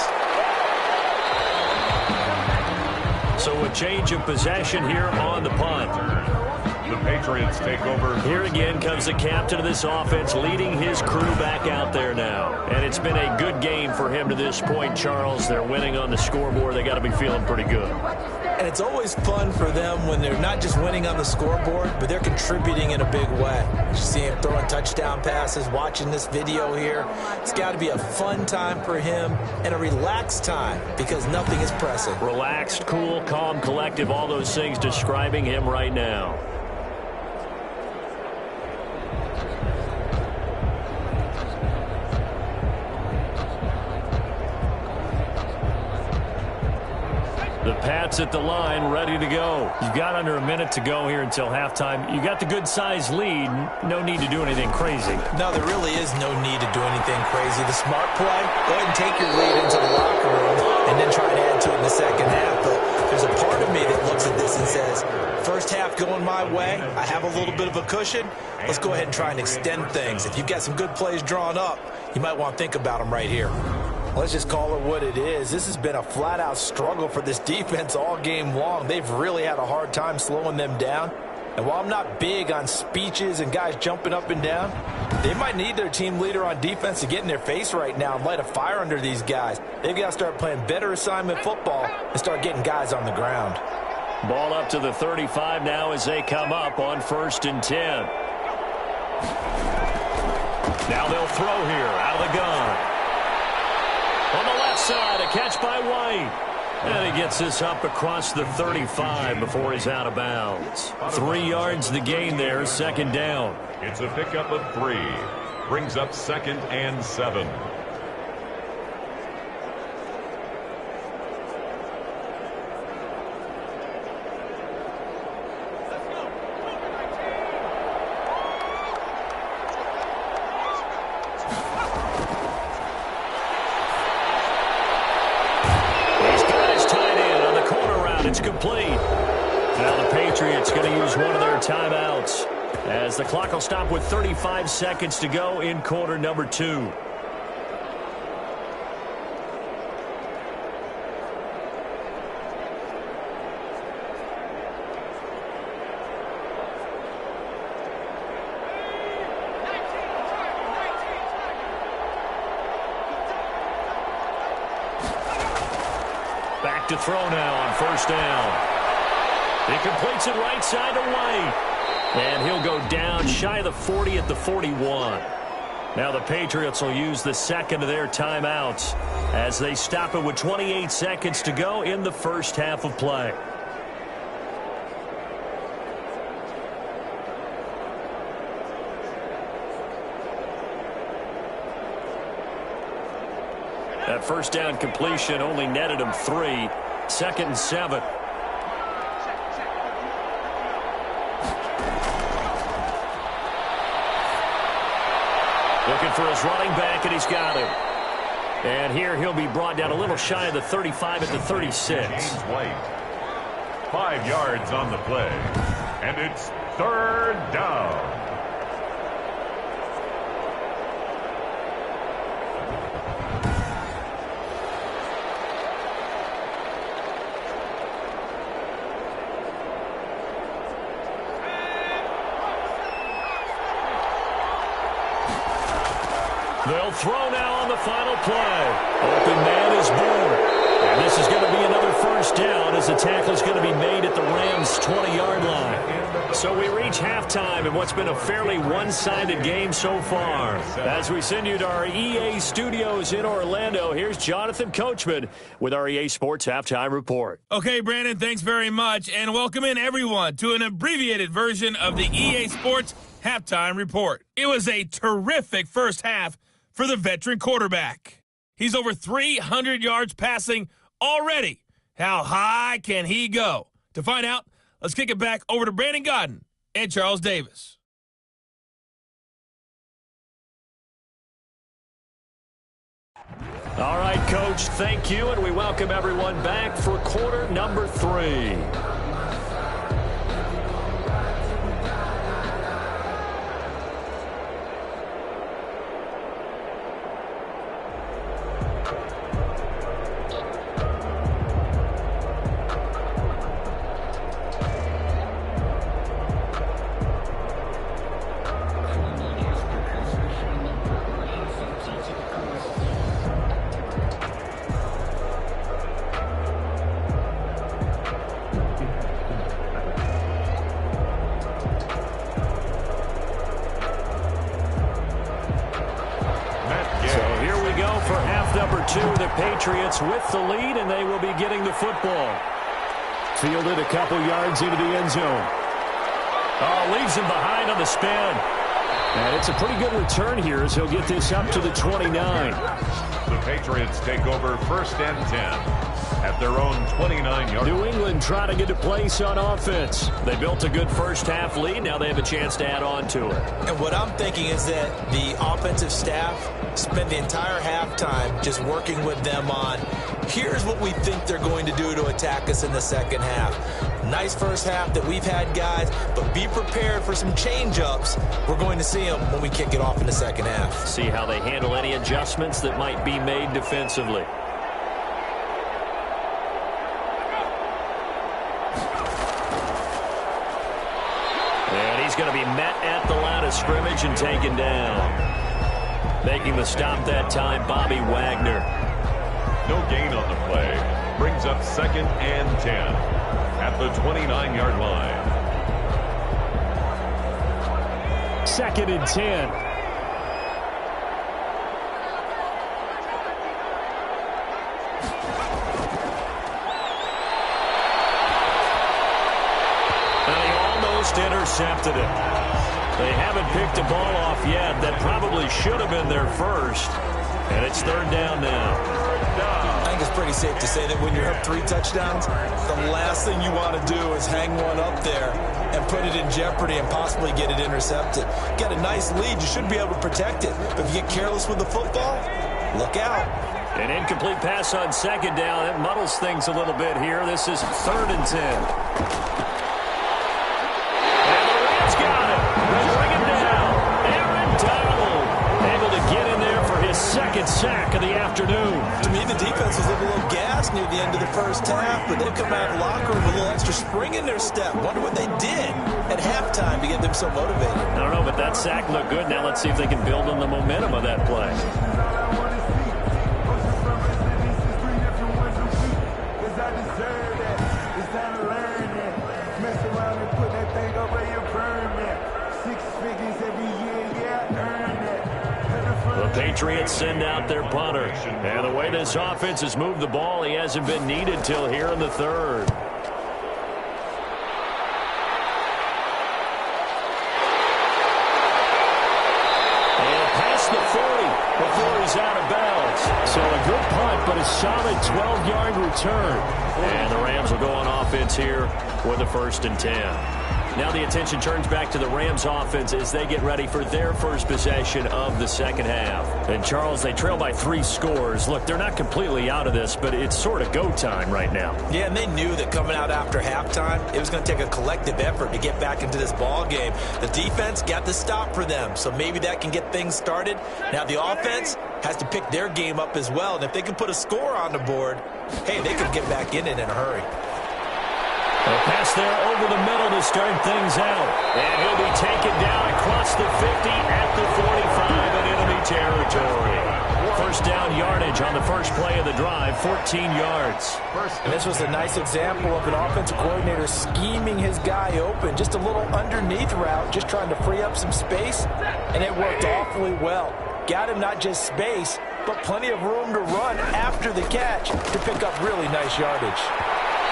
So a change of possession here on the punt. The Patriots take over. Here again comes the captain of this offense, leading his crew back out there now. And it's been a good game for him to this point, Charles. They're winning on the scoreboard. They got to be feeling pretty good. And it's always fun for them when they're not just winning on the scoreboard, but they're contributing in a big way. You see him throwing touchdown passes, watching this video here. It's got to be a fun time for him and a relaxed time because nothing is pressing. Relaxed, cool, calm, collective, all those things describing him right now. The Pats at the line, ready to go. You've got under a minute to go here until halftime. You got the good-sized lead. No need to do anything crazy. No, there really is no need to do anything crazy. The smart play, go ahead and take your lead into the locker room and then try and add to it in the second half. But there's a part of me that looks at this and says, first half going my way, I have a little bit of a cushion. Let's go ahead and try and extend things. If you've got some good plays drawn up, you might want to think about them right here. Let's just call it what it is. This has been a flat-out struggle for this defense all game long. They've really had a hard time slowing them down. And while I'm not big on speeches and guys jumping up and down, they might need their team leader on defense to get in their face right now and light a fire under these guys. They've got to start playing better assignment football and start getting guys on the ground. Ball up to the 35 now as they come up on 1st and 10. Now they'll throw here out of the gun. On the left side, a catch by White. And he gets this up across the 35 before he's out of bounds. 3 yards the gain there, second down. It's a pickup of 3. Brings up 2nd and 7. It's complete. Now the Patriots going to use one of their timeouts as the clock will stop with 35 seconds to go in quarter number 2. Back to throw now on 1st down. He completes it right side to White. And he'll go down shy of the 40 at the 41. Now the Patriots will use the second of their timeouts as they stop it with 28 seconds to go in the first half of play. That first down completion only netted him 3. 2nd and 7. Looking for his running back, and he's got him. And here he'll be brought down a little shy of the 35 at the 36. James White. 5 yards on the play. And it's third down. They'll throw now on the final play. Open man is born. And this is going to be another first down as the tackle is going to be made at the Rams' 20-yard line. So we reach halftime in what's been a fairly one-sided game so far. As we send you to our EA studios in Orlando, here's Jonathan Coachman with our EA Sports Halftime Report. Okay, Brandon, thanks very much. And welcome in, everyone, to an abbreviated version of the EA Sports Halftime Report. It was a terrific first half for the veteran quarterback. He's over 300 yards passing already. How high can he go? To find out, let's kick it back over to Brandon Godden and Charles Davis. All right, Coach, thank you, and we welcome everyone back for quarter number 3. The Patriots with the lead, and they will be getting the football. Fielded a couple yards into the end zone. Oh, leaves him behind on the spin. And it's a pretty good return here as he'll get this up to the 29. The Patriots take over first and 10 at their own 29-yard. New England trying to get a place on offense. They built a good first-half lead. Now they have a chance to add on to it. And what I'm thinking is that the offensive staff spent the entire halftime just working with them on, here's what we think they're going to do to attack us in the second half. Nice first half that we've had, guys, but be prepared for some change-ups. We're going to see them when we kick it off in the second half. See how they handle any adjustments that might be made defensively. And he's going to be met at the line of scrimmage and taken down. Making the stop that time, Bobby Wagner. No gain on the play. Brings up second and 10 at the 29-yard line. Second and 10. And he almost intercepted it. They haven't picked a ball off yet. That probably should have been their first. And it's third down now. I think it's pretty safe to say that when you're up 3 touchdowns, the last thing you want to do is hang one up there and put it in jeopardy and possibly get it intercepted. Get a nice lead, you should be able to protect it. But if you get careless with the football, look out. An incomplete pass on second down. It muddles things a little bit here. This is third and 10. Second sack of the afternoon. To me, the defense was a little gassed near the end of the first half, but they've come out of the locker room with a little extra spring in their step. Wonder what they did at halftime to get them so motivated. I don't know, but that sack looked good. Now let's see if they can build on the momentum of that play. Patriots send out their punter. And the way this offense has moved the ball, he hasn't been needed till here in the third. And past the 40 before he's out of bounds. So a good punt, but a solid 12-yard return. And the Rams will go on offense here with a 1st and 10. Now the attention turns back to the Rams offense as they get ready for their first possession of the second half. And Charles, they trail by 3 scores. Look, they're not completely out of this, but it's sort of go time right now. Yeah, and they knew that coming out after halftime, it was going to take a collective effort to get back into this ball game. The defense got the stop for them, so maybe that can get things started. Now the offense has to pick their game up as well, and if they can put a score on the board, hey, they could get back in it in a hurry. A pass there over the middle to start things out. And he'll be taken down across the 50 at the 45 in enemy territory. First down yardage on the first play of the drive, 14 yards. And this was a nice example of an offensive coordinator scheming his guy open. Just a little underneath route, just trying to free up some space, and it worked awfully well. Got him not just space, but plenty of room to run after the catch to pick up really nice yardage.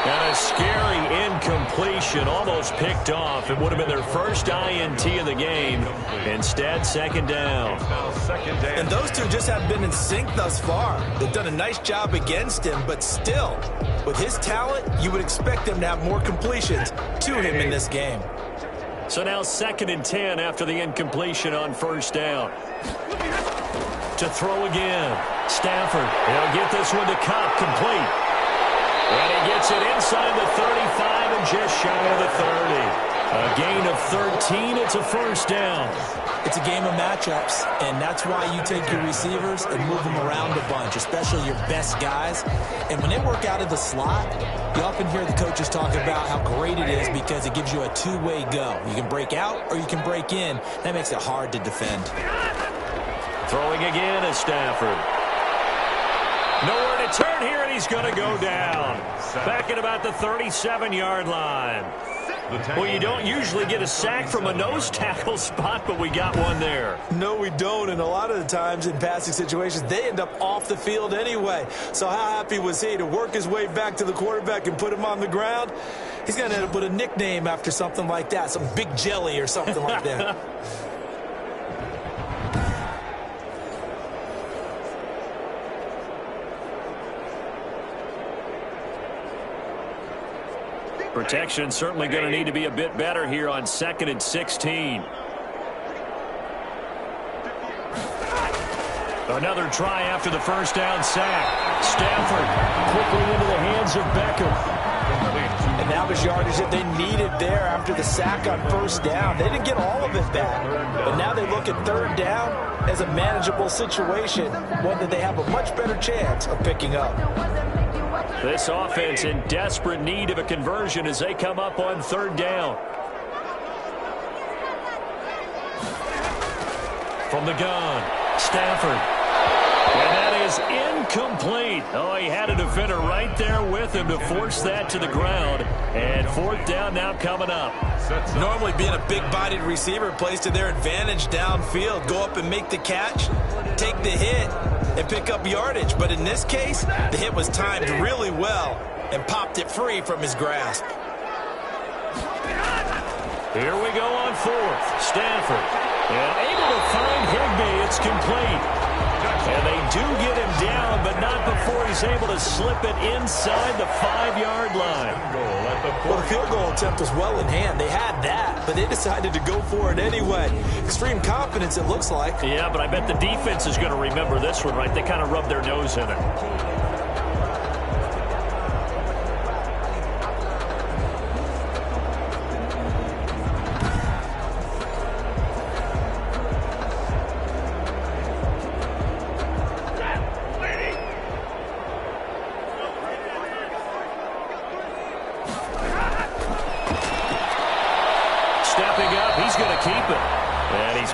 And a scary incompletion, almost picked off. It would have been their first INT of the game. Instead, second down. And those two just haven't been in sync thus far. They've done a nice job against him, but still, with his talent, you would expect them to have more completions to him in this game. So now 2nd and 10 after the incompletion on first down. To throw again. Stafford, he'll get this one to Cobb, complete. And he gets it inside the 35 and just shy of the 30. A gain of 13. It's a first down. It's a game of matchups, and that's why you take your receivers and move them around a bunch, especially your best guys. And when they work out of the slot, you often hear the coaches talk about how great it is because it gives you a two-way go. You can break out or you can break in. That makes it hard to defend. Throwing again is Stafford. Nowhere to turn here, and he's going to go down. Back at about the 37-yard line. Well, you don't usually get a sack from a nose tackle spot, but we got one there. No, we don't, and a lot of the times in passing situations, they end up off the field anyway. So how happy was he to work his way back to the quarterback and put him on the ground? He's going to end up with a nickname after something like that, some Big Jelly or something like that. Protection certainly going to need to be a bit better here on 2nd and 16. Another try after the first down sack. Stafford quickly into the hands of Beckham. And that was yardage that they needed there after the sack on first down. They didn't get all of it back, but now they look at 3rd down as a manageable situation, one that they have a much better chance of picking up. This offense in desperate need of a conversion as they come up on 3rd down. From the gun, Stafford. And that is incomplete. Oh, he had a defender right there with him to force that to the ground. And 4th down now coming up. Normally being a big-bodied receiver plays to their advantage downfield. Go up and make the catch, take the hit, and pick up yardage. But in this case, the hit was timed really well and popped it free from his grasp. Here we go on 4th. Stafford. And able to find Higbee. It's complete. And they do get him down, but not before he's able to slip it inside the 5-yard line. Well, the field goal attempt was well in hand. They had that, but they decided to go for it anyway. Extreme confidence, it looks like. Yeah, but I bet the defense is going to remember this one, right? They kind of rubbed their nose in it.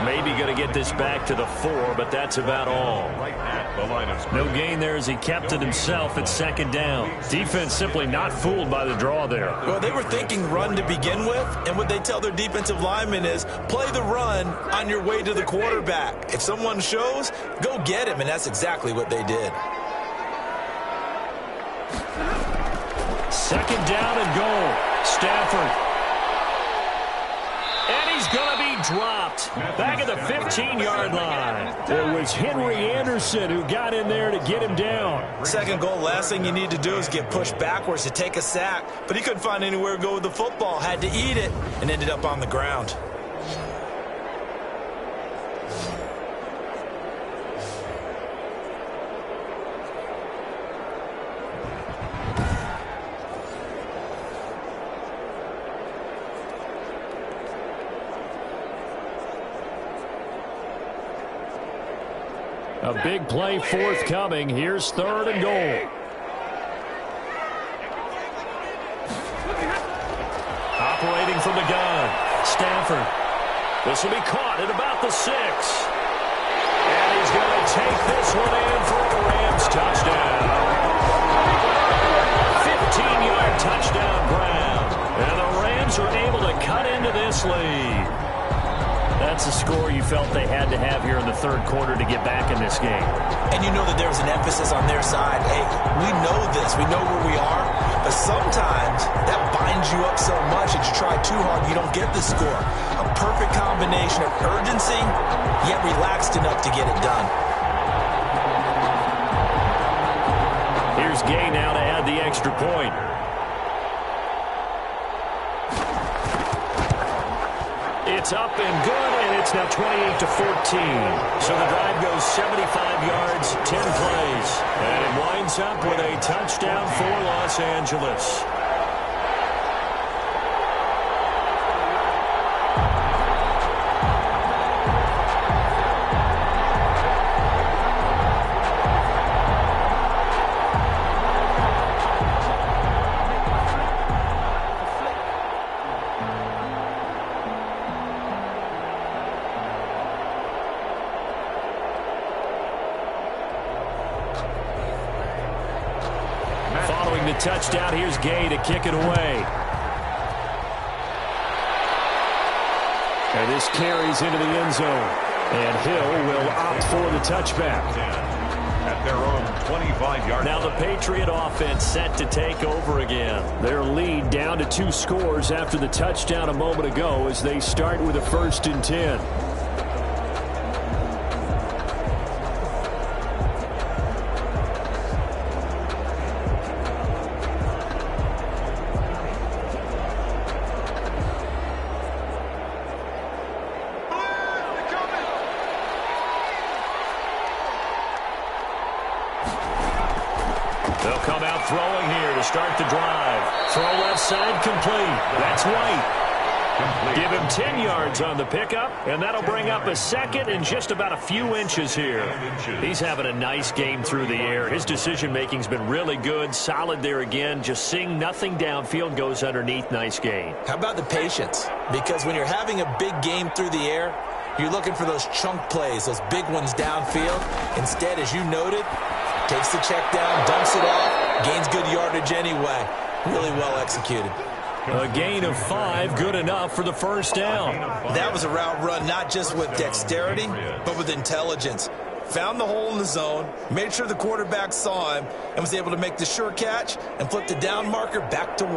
Maybe going to get this back to the 4, but that's about all. No gain there as he kept it himself at 2nd down. Defense simply not fooled by the draw there. Well, they were thinking run to begin with, and what they tell their defensive linemen is play the run on your way to the quarterback. If someone shows, go get him, and that's exactly what they did. 2nd down and goal. Stafford. And he's going to be dropped back at the 15-yard line. It was Henry Anderson who got in there to get him down. Second goal, last thing you need to do is get pushed backwards to take a sack. But he couldn't find anywhere to go with the football. Had to eat it and ended up on the ground. A big play forthcoming. Here's 3rd and goal. Operating from the gun. Stafford. This will be caught at about the 6. And he's going to take this one in for a Rams touchdown. 15-yard touchdown grab. And the Rams are able to cut into this lead. That's a score you felt they had to have here in the 3rd quarter to get back in this game. And you know that there was an emphasis on their side. Hey, we know this. We know where we are. But sometimes that binds you up so much that you try too hard, you don't get the score. A perfect combination of urgency, yet relaxed enough to get it done. Here's Gay now to add the extra point. It's up and good, and it's now 28-14. So the drive goes 75 yards, 10 plays. And it winds up with a touchdown for Los Angeles. Following the touchdown, here's Gay to kick it away. And this carries into the end zone. And Hill will opt for the touchback. At their own 25-yard line. Now the Patriot offense set to take over again. Their lead down to 2 scores after the touchdown a moment ago as they start with a 1st and 10. They'll come out throwing here to start the drive. Throw left side complete. That's White. Give him 10 yards on the pickup, and that'll bring up a 2nd and just about a few inches here. He's having a nice game through the air. His decision-making's been really good, solid there again. Just seeing nothing downfield goes underneath. Nice game. How about the patience? Because when you're having a big game through the air, you're looking for those chunk plays, those big ones downfield. Instead, as you noted, takes the check down, dumps it off, gains good yardage anyway. Really well executed. A gain of 5, good enough for the 1st down. That was a route run not just with dexterity, but with intelligence. Found the hole in the zone, made sure the quarterback saw him, and was able to make the sure catch and flip the down marker back to 1.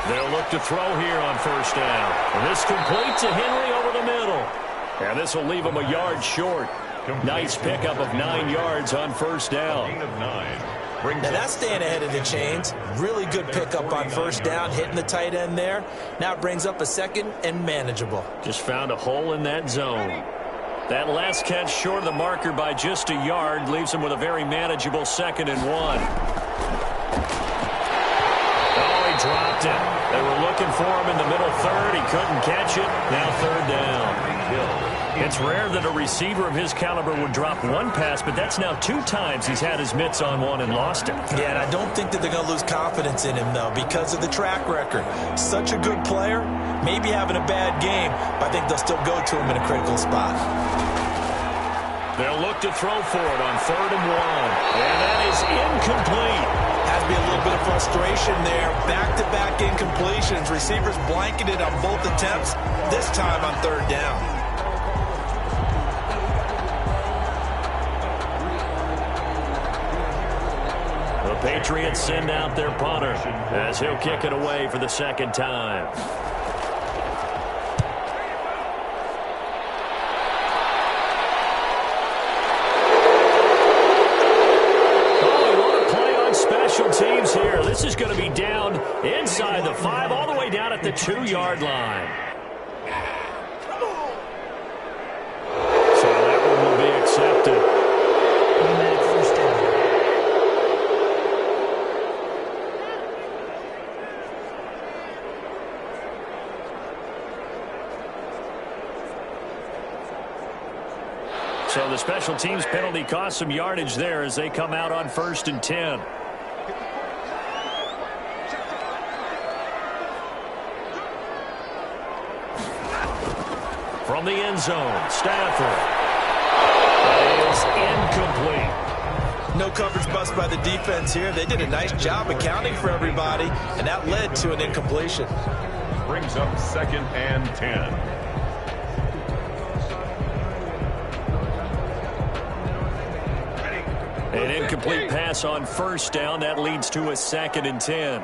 They'll look to throw here on 1st down. And this completes to Henry over the middle. And this will leave him a yard short. Nice pickup of 9 yards on 1st down. Now that's staying ahead of the chains. Really good pickup on 1st down, hitting the tight end there. Now it brings up a 2nd and manageable. Just found a hole in that zone. That last catch short of the marker by just a yard leaves him with a very manageable 2nd and 1. Dropped it. They were looking for him in the middle 3rd. He couldn't catch it. Now 3rd down. It's rare that a receiver of his caliber would drop one pass, but that's now 2 times he's had his mitts on one and lost it. Yeah, and I don't think that they're going to lose confidence in him, though, because of the track record. Such a good player, maybe having a bad game, but I think they'll still go to him in a critical spot. They'll look to throw for it on 3rd and 1. And that is incomplete. Has to be a little bit of frustration there. Back-to-back incompletions. Receivers blanketed on both attempts, this time on 3rd down. The Patriots send out their punter as he'll kick it away for the second time. Special teams here. This is going to be down inside the 5, all the way down at the 2-yard line. So that one will be accepted. So the special teams penalty cost some yardage there as they come out on 1st and 10. From the end zone, Stafford. That is incomplete. No coverage bust by the defense here. They did a nice job accounting for everybody, and that led to an incompletion. Brings up 2nd and 10. An incomplete pass on 1st down. That leads to a 2nd and 10.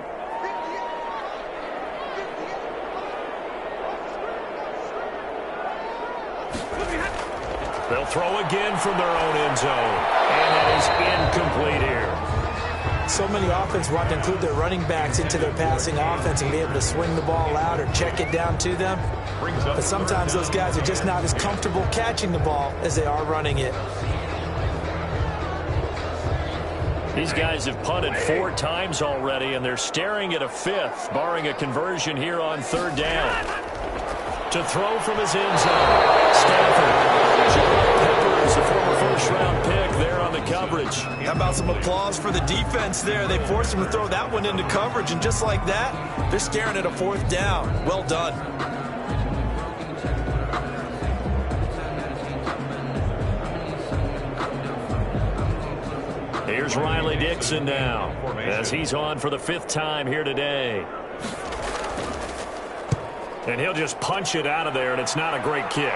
They'll throw again from their own end zone. And that is incomplete here. So many offenses want to include their running backs into their passing offense and be able to swing the ball out or check it down to them. But sometimes those guys are just not as comfortable catching the ball as they are running it. These guys have punted 4 times already, and they're staring at a 5th, barring a conversion here on 3rd down. To throw from his end zone, Stafford. Peppers, a former first-round pick there on the coverage. How about some applause for the defense there? They forced him to throw that one into coverage, and just like that, they're staring at a 4th down. Well done. Here's Riley Dixon now, as he's on for the 5th time here today. And he'll just punch it out of there, and it's not a great kick.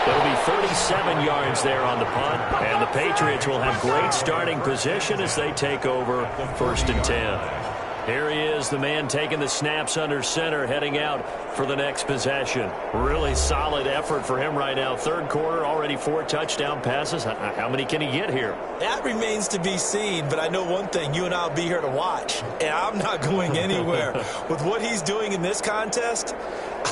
It'll be 37 yards there on the punt, and the Patriots will have great starting position as they take over 1st and 10. Here he is, the man taking the snaps under center, heading out for the next possession. Really solid effort for him right now. 3rd quarter, already 4 touchdown passes. How many can he get here? That remains to be seen, but I know one thing. You and I will be here to watch, and I'm not going anywhere. With what he's doing in this contest,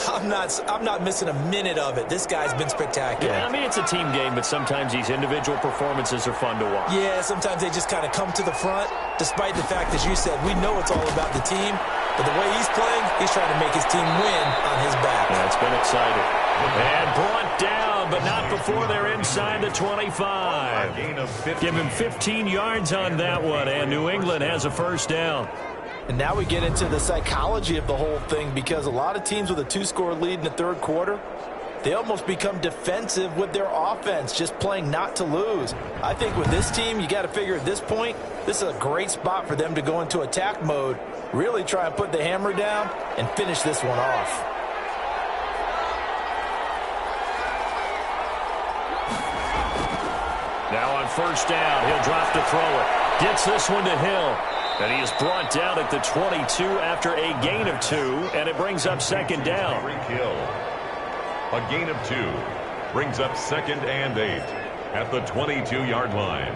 I'm not missing a minute of it. This guy's been spectacular. Yeah, I mean, it's a team game, but sometimes these individual performances are fun to watch. Yeah, sometimes they just kind of come to the front, despite the fact, as you said, we know it's all about the team. But the way he's playing, he's trying to make his team win on his back. Yeah, it's been exciting. And brought down, but not before they're inside the 25. Give him 15 yards on that one, and New England has a 1st down. And now we get into the psychology of the whole thing, because a lot of teams with a 2-score lead in the 3rd quarter, they almost become defensive with their offense, just playing not to lose. I think with this team, you got to figure at this point, this is a great spot for them to go into attack mode, really try and put the hammer down and finish this one off. Now on 1st down, he'll drop to throw it. Gets this one to Hill. And he is brought down at the 22 after a gain of 2, and it brings up 2nd down. A gain of 2 brings up 2nd and 8 at the 22-yard line.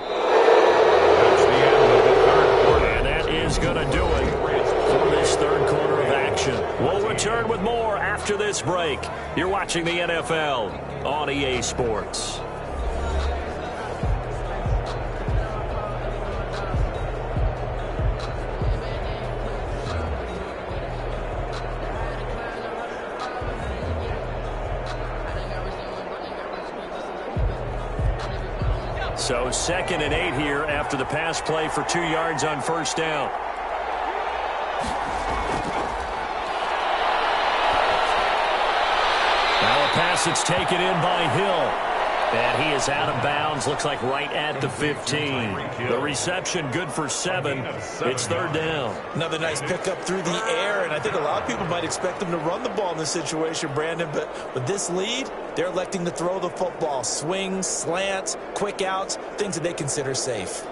That's the end of the 3rd quarter. And that is going to do it for this 3rd quarter of action. We'll return with more after this break. You're watching the NFL on EA Sports. So 2nd and 8 here after the pass play for 2 yards on 1st down. Now a pass that's taken in by Hill. And he is out of bounds, looks like right at the 15. The reception good for 7. It's third down. Another nice pickup through the air, and I think a lot of people might expect them to run the ball in this situation, Brandon, but with this lead, they're electing to throw the football. Swings, slants, quick outs, things that they consider safe.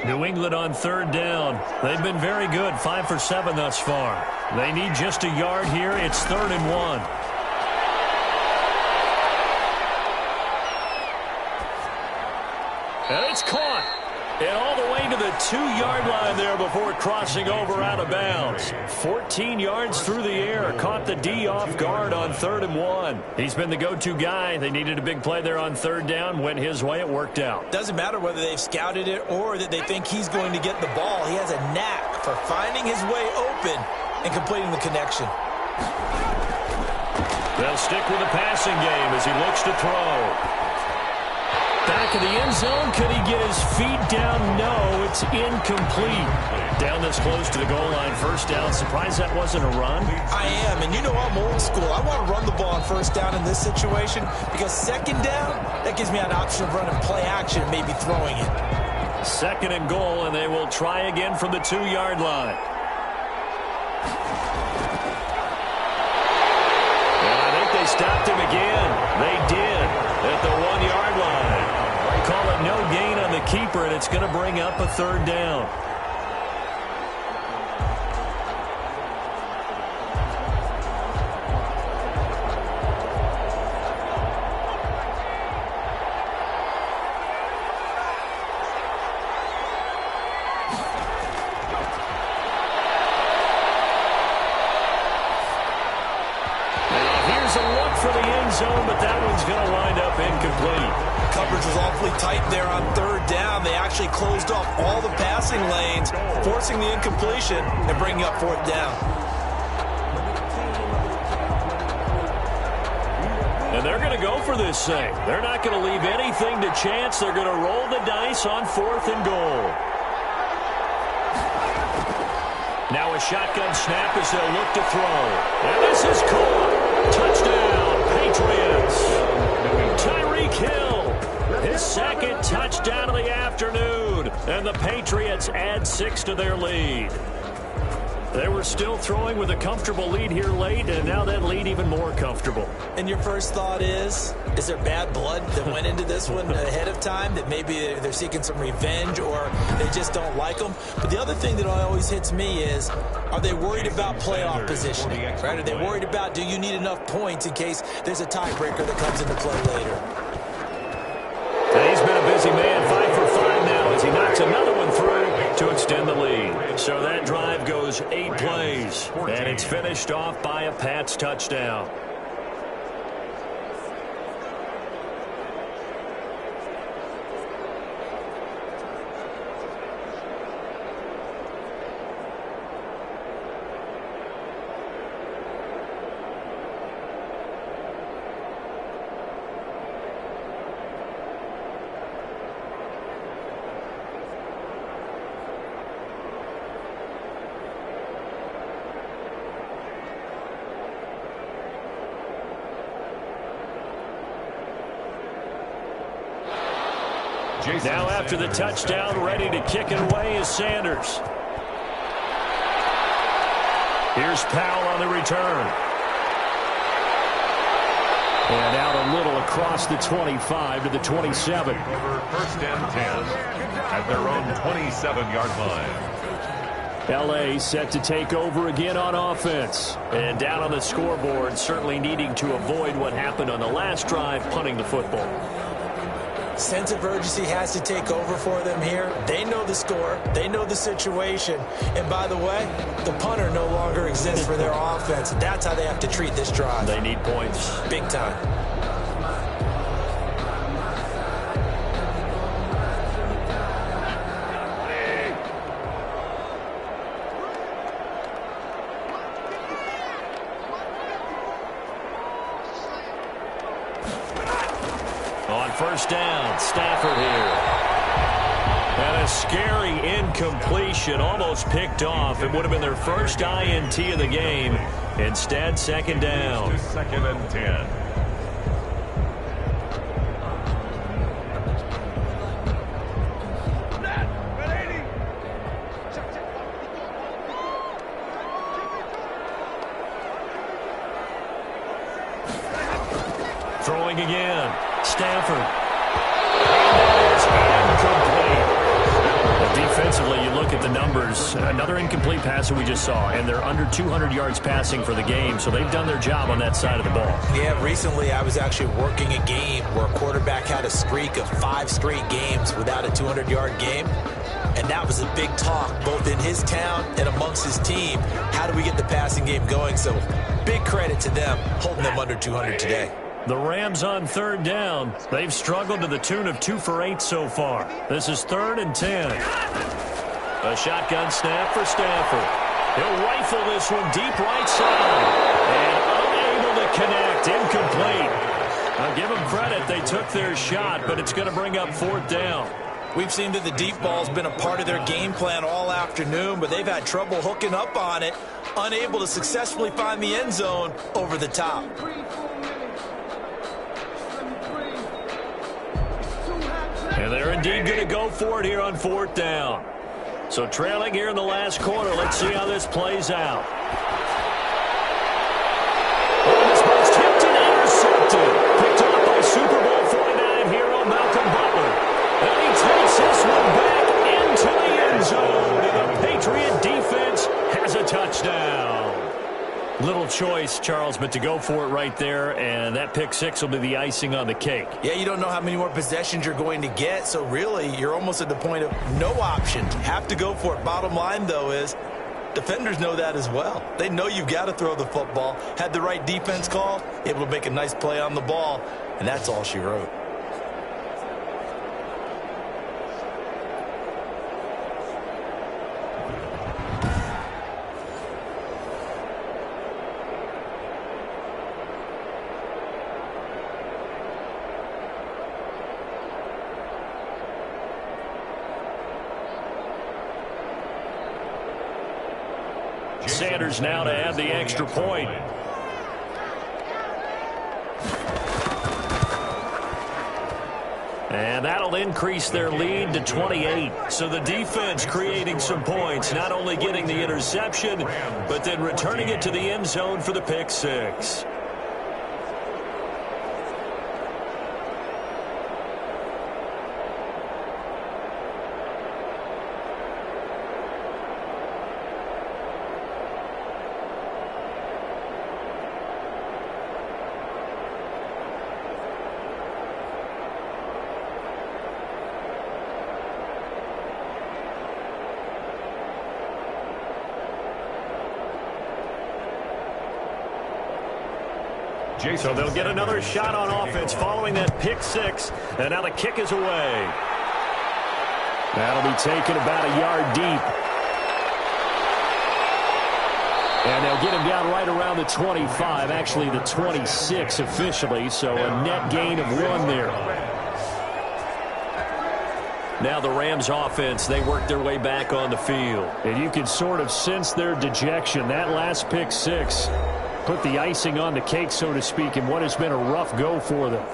New England on third down. They've been very good, 5 for 7 thus far. They need just a yard here. It's 3rd and 1. And it's caught. And all the way to the 2-yard line there before crossing over out of bounds. 14 yards through the air. Caught the D off guard on 3rd and 1. He's been the go-to guy. They needed a big play there on third down. Went his way. It worked out. Doesn't matter whether they've scouted it or that they think he's going to get the ball. He has a knack for finding his way open and completing the connection. They'll stick with the passing game as he looks to throw. Back of the end zone. Could he get his feet down? No, it's incomplete. Down this close to the goal line. First down. Surprised that wasn't a run? I am, and you know I'm old school. I want to run the ball on first down in this situation because second down, that gives me an option of running play action and maybe throwing it. 2nd and goal, and they will try again from the 2-yard line. And I think they stopped him again. They did at the 1-yard line. Call it no gain on the keeper, and it's going to bring up a 3rd down. Zone, but that one's going to wind up incomplete. Coverage was awfully tight there on 3rd down. They actually closed off all the passing lanes, forcing the incompletion and bringing up 4th down. And they're going to go for this thing. They're not going to leave anything to chance. They're going to roll the dice on 4th and goal. Now a shotgun snap as they'll look to throw. And this is caught. Touchdown, Patriots. Tyreek Hill, his 2nd touchdown of the afternoon. And the Patriots add 6 to their lead. They were still throwing with a comfortable lead here late, and now that lead even more comfortable. And your first thought is there bad blood that went into this one ahead of time, that maybe they're seeking some revenge or they just don't like them? But the other thing that always hits me is, are they worried about playoff positioning? Right? Are they worried about, do you need enough points in case there's a tiebreaker that comes into play later? And he's been a busy man, 5 for 5 now as he knocks another one through to extend the lead. So that drive goes 8 plays, and it's finished off by a Pats touchdown. Now after the touchdown, ready to kick it away is Sanders. Here's Powell on the return. And out a little across the 25 to the 27. First and 10 at their own 27-yard line. L.A. set to take over again on offense. And down on the scoreboard, certainly needing to avoid what happened on the last drive, punting the football. Sense of urgency has to take over for them here. They know the score. They know the situation. And by the way, the punter no longer exists for their offense. That's how they have to treat this drive. They need points. Big time. First down, Stafford here. And a scary incompletion, almost picked off. It would have been their first INT of the game. Instead, second down. Second and 10. Throwing again. Stafford. And that is incomplete. Defensively, you look at the numbers. Another incomplete pass that we just saw, and they're under 200 yards passing for the game, so they've done their job on that side of the ball. Yeah, recently I was actually working a game where a quarterback had a streak of 5 straight games without a 200-yard game, and that was a big talk both in his town and amongst his team. How do we get the passing game going? So big credit to them holding them under 200 today. The Rams on third down. They've struggled to the tune of 2 for 8 so far. This is 3rd and 10. A shotgun snap for Stafford. He'll rifle this one deep right side. And unable to connect. Incomplete. I'll give them credit. They took their shot, but it's going to bring up 4th down. We've seen that the deep ball's been a part of their game plan all afternoon, but they've had trouble hooking up on it, unable to successfully find the end zone over the top. And they're indeed going to go for it here on 4th down. So trailing here in the last quarter. Let's see how this plays out. Oh, this ball's tipped and intercepted. Picked off by Super Bowl 49 hero Malcolm Butler. And he takes this one back into the end zone. And the Patriot defense has a touchdown. Little choice, Charles, but to go for it right there, and that pick 6 will be the icing on the cake. Yeah, you don't know how many more possessions you're going to get, so really you're almost at the point of no options. Have to go for it. Bottom line, though, is defenders know that as well. They know you've got to throw the football. Had the right defense call, able to make a nice play on the ball, and that's all she wrote. Sanders now to add the extra point. And that'll increase their lead to 28. So the defense creating some points, not only getting the interception, but then returning it to the end zone for the pick 6. So they'll get another shot on offense following that pick 6. And now the kick is away. That'll be taken about a yard deep. And they'll get him down right around the 25, actually the 26 officially. So a net gain of 1 there. Now the Rams offense, they work their way back on the field. And you can sort of sense their dejection. That last pick 6 put the icing on the cake, so to speak, in what has been a rough go for them.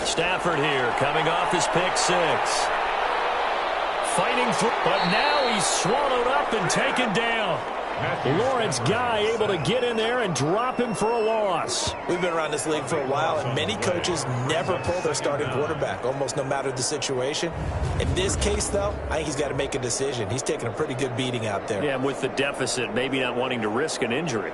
Stafford here, coming off his pick 6. Fighting through, but now he's swallowed up and taken down. Lawrence Guy able to get in there and drop him for a loss. We've been around this league for a while, and many coaches never pull their starting quarterback, almost no matter the situation. In this case, though, I think he's got to make a decision. He's taking a pretty good beating out there. Yeah, with the deficit, maybe not wanting to risk an injury.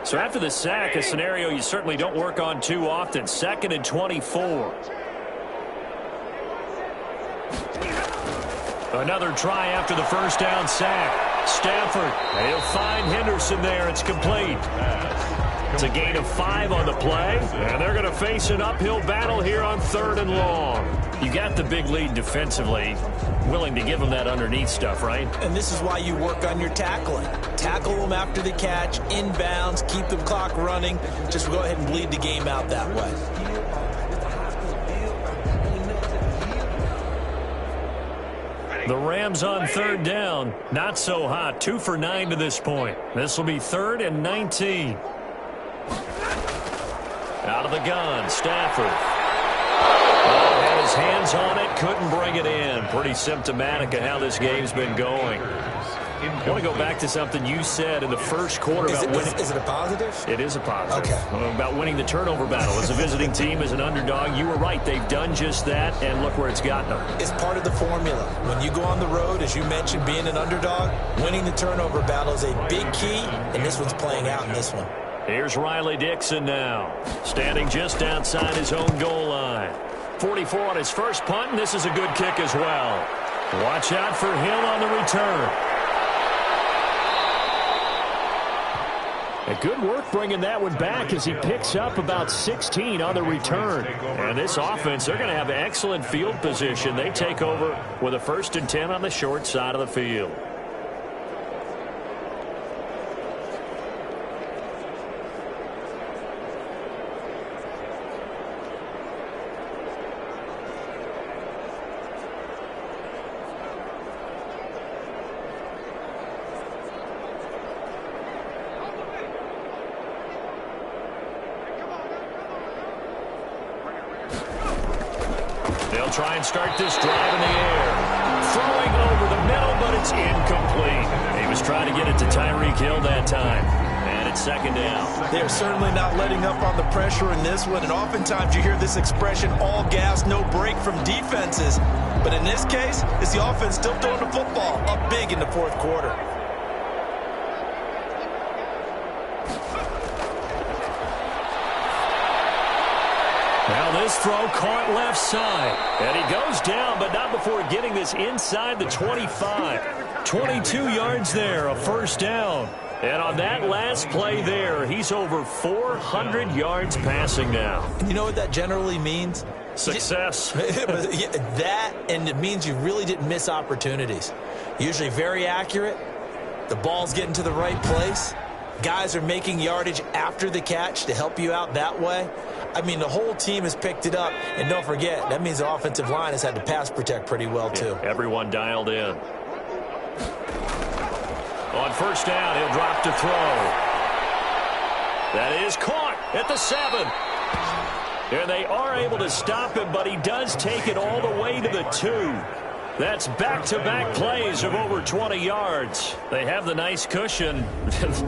So after the sack, a scenario you certainly don't work on too often. 2nd and 24. Another try after the first down sack. Stafford, he'll find Henderson there. It's complete. It's a gain of 5 on the play, and they're going to face an uphill battle here on 3rd and long. You got the big lead defensively, willing to give them that underneath stuff, right? And this is why you work on your tackling. Tackle them after the catch, inbounds, keep the clock running. Just go ahead and bleed the game out that way. The Rams on 3rd down. Not so hot. 2 for 9 to this point. This will be 3rd and 19. Out of the gun, Stafford. Had his hands on it, couldn't bring it in. Pretty symptomatic of how this game's been going. I want to go back to something you said in the first quarter about winning. Is it a positive? It is a positive. Okay. About winning the turnover battle. As a visiting team, as an underdog, you were right. They've done just that, and look where it's gotten them. It's part of the formula. When you go on the road, as you mentioned, being an underdog, winning the turnover battle is a big key, and this one's playing out in this one. Here's Riley Dixon now, standing just outside his own goal line. 44 on his first punt, and this is a good kick as well. Watch out for Hill on the return. Good work bringing that one back as he picks up about 16 on the return. And this offense, they're going to have excellent field position. They take over with a 1st and 10 on the short side of the field. Try and start this drive in the air. Throwing over the middle, but it's incomplete. He was trying to get it to Tyreek Hill that time. And it's 2nd down. They're certainly not letting up on the pressure in this one. And oftentimes you hear this expression, all gas, no break from defenses. But in this case, it's the offense still throwing the football up big in the 4th quarter. Now this throw caught left side. And he goes down, but not before getting this inside the 25. 22 yards there, a 1st down. And on that last play there, he's over 400 yards passing now. And you know what that generally means? Success. That, and it means you really didn't miss opportunities. Usually very accurate. The ball's getting to the right place. Guys are making yardage after the catch to help you out that way. I mean, the whole team has picked it up. And don't forget, that means the offensive line has had to pass protect pretty well, too. Yeah, everyone dialed in. On 1st down, he'll drop to throw. That is caught at the 7. And they are able to stop him, but he does take it all the way to the 2. That's back-to-back plays of over 20 yards. They have the nice cushion.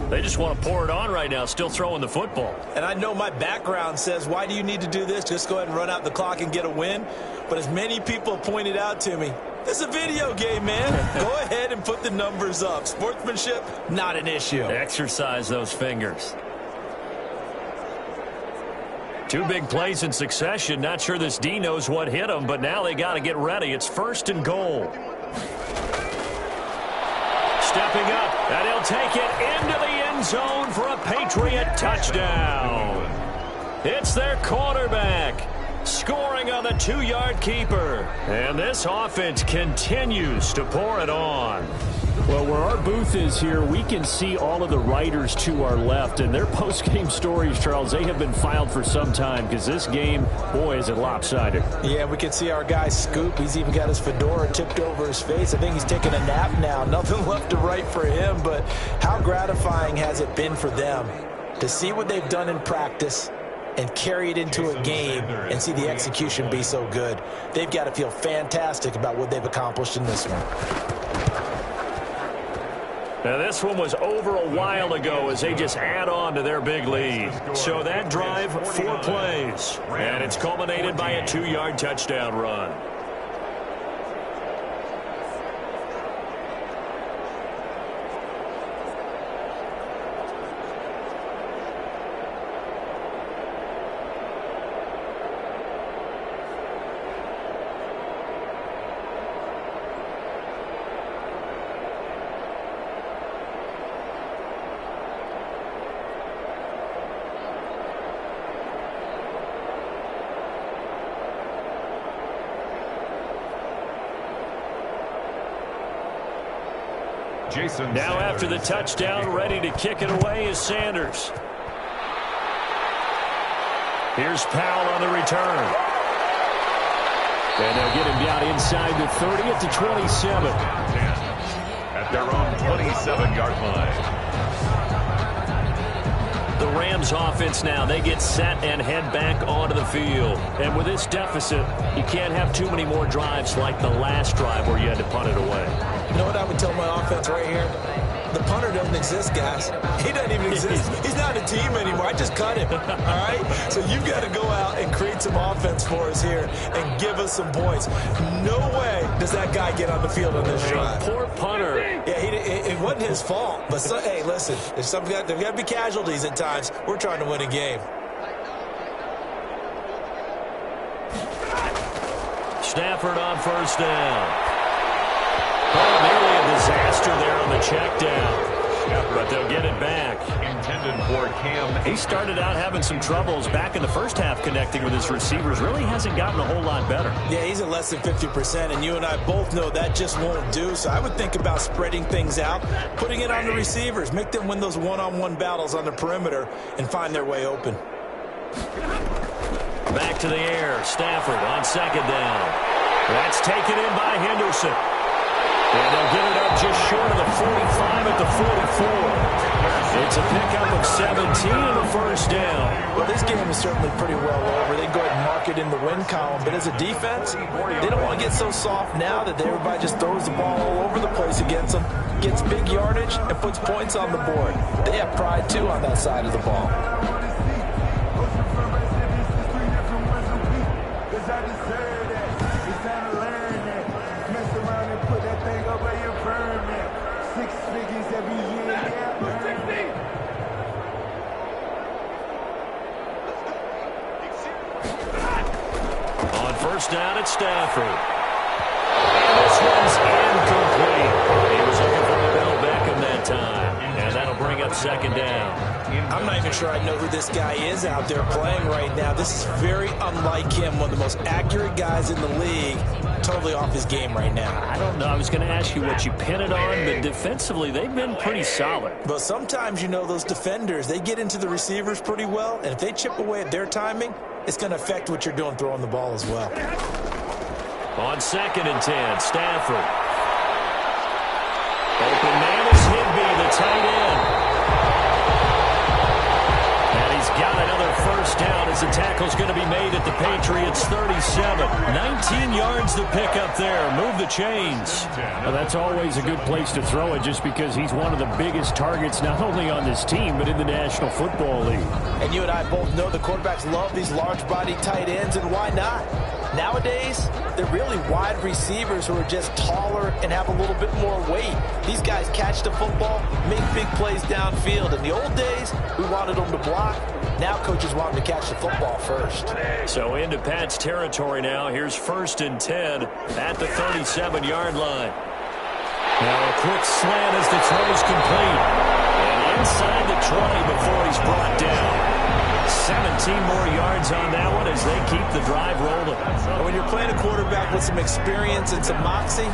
They just want to pour it on right now, still throwing the football. And I know my background says, why do you need to do this? Just go ahead and run out the clock and get a win. But as many people pointed out to me, this is a video game, man. Go ahead and put the numbers up. Sportsmanship, not an issue. Exercise those fingers. 2 big plays in succession. Not sure this D knows what hit him, but now they got to get ready. It's 1st and goal. Stepping up, and he'll take it into the end zone for a Patriot touchdown. It's their quarterback scoring on the 2-yard keeper. And this offense continues to pour it on. Well, where our booth is here, we can see all of the writers to our left. And their post-game stories, Charles, they have been filed for some time because this game, boy, is it lopsided. Yeah, we can see our guy Scoop. He's even got his fedora tipped over his face. I think he's taking a nap now. Nothing left to write for him. But how gratifying has it been for them to see what they've done in practice and carry it into a game and see the execution be so good? They've got to feel fantastic about what they've accomplished in this one. Now, this one was over a while ago as they just add on to their big lead. So that drive, 4 plays. And it's culminated by a 2-yard touchdown run. Jason Now Sanders. after the touchdown, ready to kick it away is Sanders. Here's Powell on the return. And they'll get him down inside the 30 at the 27. At their own 27-yard line. The Rams offense now, they get set and head back onto the field. And with this deficit, you can't have too many more drives like the last drive where you had to punt it away. You know what I would tell my offense right here? The punter doesn't exist, guys. He doesn't even exist. He's not a team anymore. I just cut him, all right? So you've got to go out and create some offense for us here and give us some points. No way does that guy get on the field on this drive. Poor punter. Yeah, it wasn't his fault. But, hey, listen, there's got to be casualties at times. We're trying to win a game. Stafford on first down. Oh, nearly a disaster there on the check down. But they'll get it back. Intended for Cam. He started out having some troubles back in the first half connecting with his receivers. Really hasn't gotten a whole lot better. Yeah, he's at less than 50%, and you and I both know that just won't do. So I would think about spreading things out, putting it on the receivers, make them win those one-on-one battles on the perimeter, and find their way open. Back to the air. Stafford on second down. That's taken in by Henderson. And they'll get it up just short of the 45 at the 44. It's a pickup of 17 and a first down. Well, this game is certainly pretty well over. They go ahead and mark it in the win column. But as a defense, they don't want to get so soft now that everybody just throws the ball all over the place against them, gets big yardage, and puts points on the board. They have pride, too, on that side of the ball. First down at Stafford. And this one's incomplete. He was looking for Odell Beckham that time. And that'll bring up second down. I'm not even sure I know who this guy is out there playing right now. This is very unlike him, one of the most accurate guys in the league. Totally off his game right now. I don't know. I was going to ask you what you pin it on, but defensively, they've been pretty solid. But sometimes, you know, those defenders, they get into the receivers pretty well, and if they chip away at their timing, it's going to affect what you're doing throwing the ball as well. On second and 10, Stafford. Open man is Higbee, the tight end. And he's got another first down as the tackle's going to be made at the Patriots 37. 19 yards to pick up there. Move the chains. Well, that's always a good place to throw it just because he's one of the biggest targets not only on this team but in the National Football League. And you and I both know the quarterbacks love these large-bodied tight ends, and why not? Nowadays, they're really wide receivers who are just taller and have a little bit more weight. These guys catch the football, make big plays downfield. In the old days, we wanted them to block. Now coaches want them to catch the football first. So into Pat's territory now. Here's first and 10 at the 37-yard line. Now a quick slant as the throw's complete. And inside the 20 before he's brought down. 17 more yards on that one as they keep the drive rolling. When you're playing a quarterback with some experience and some moxie,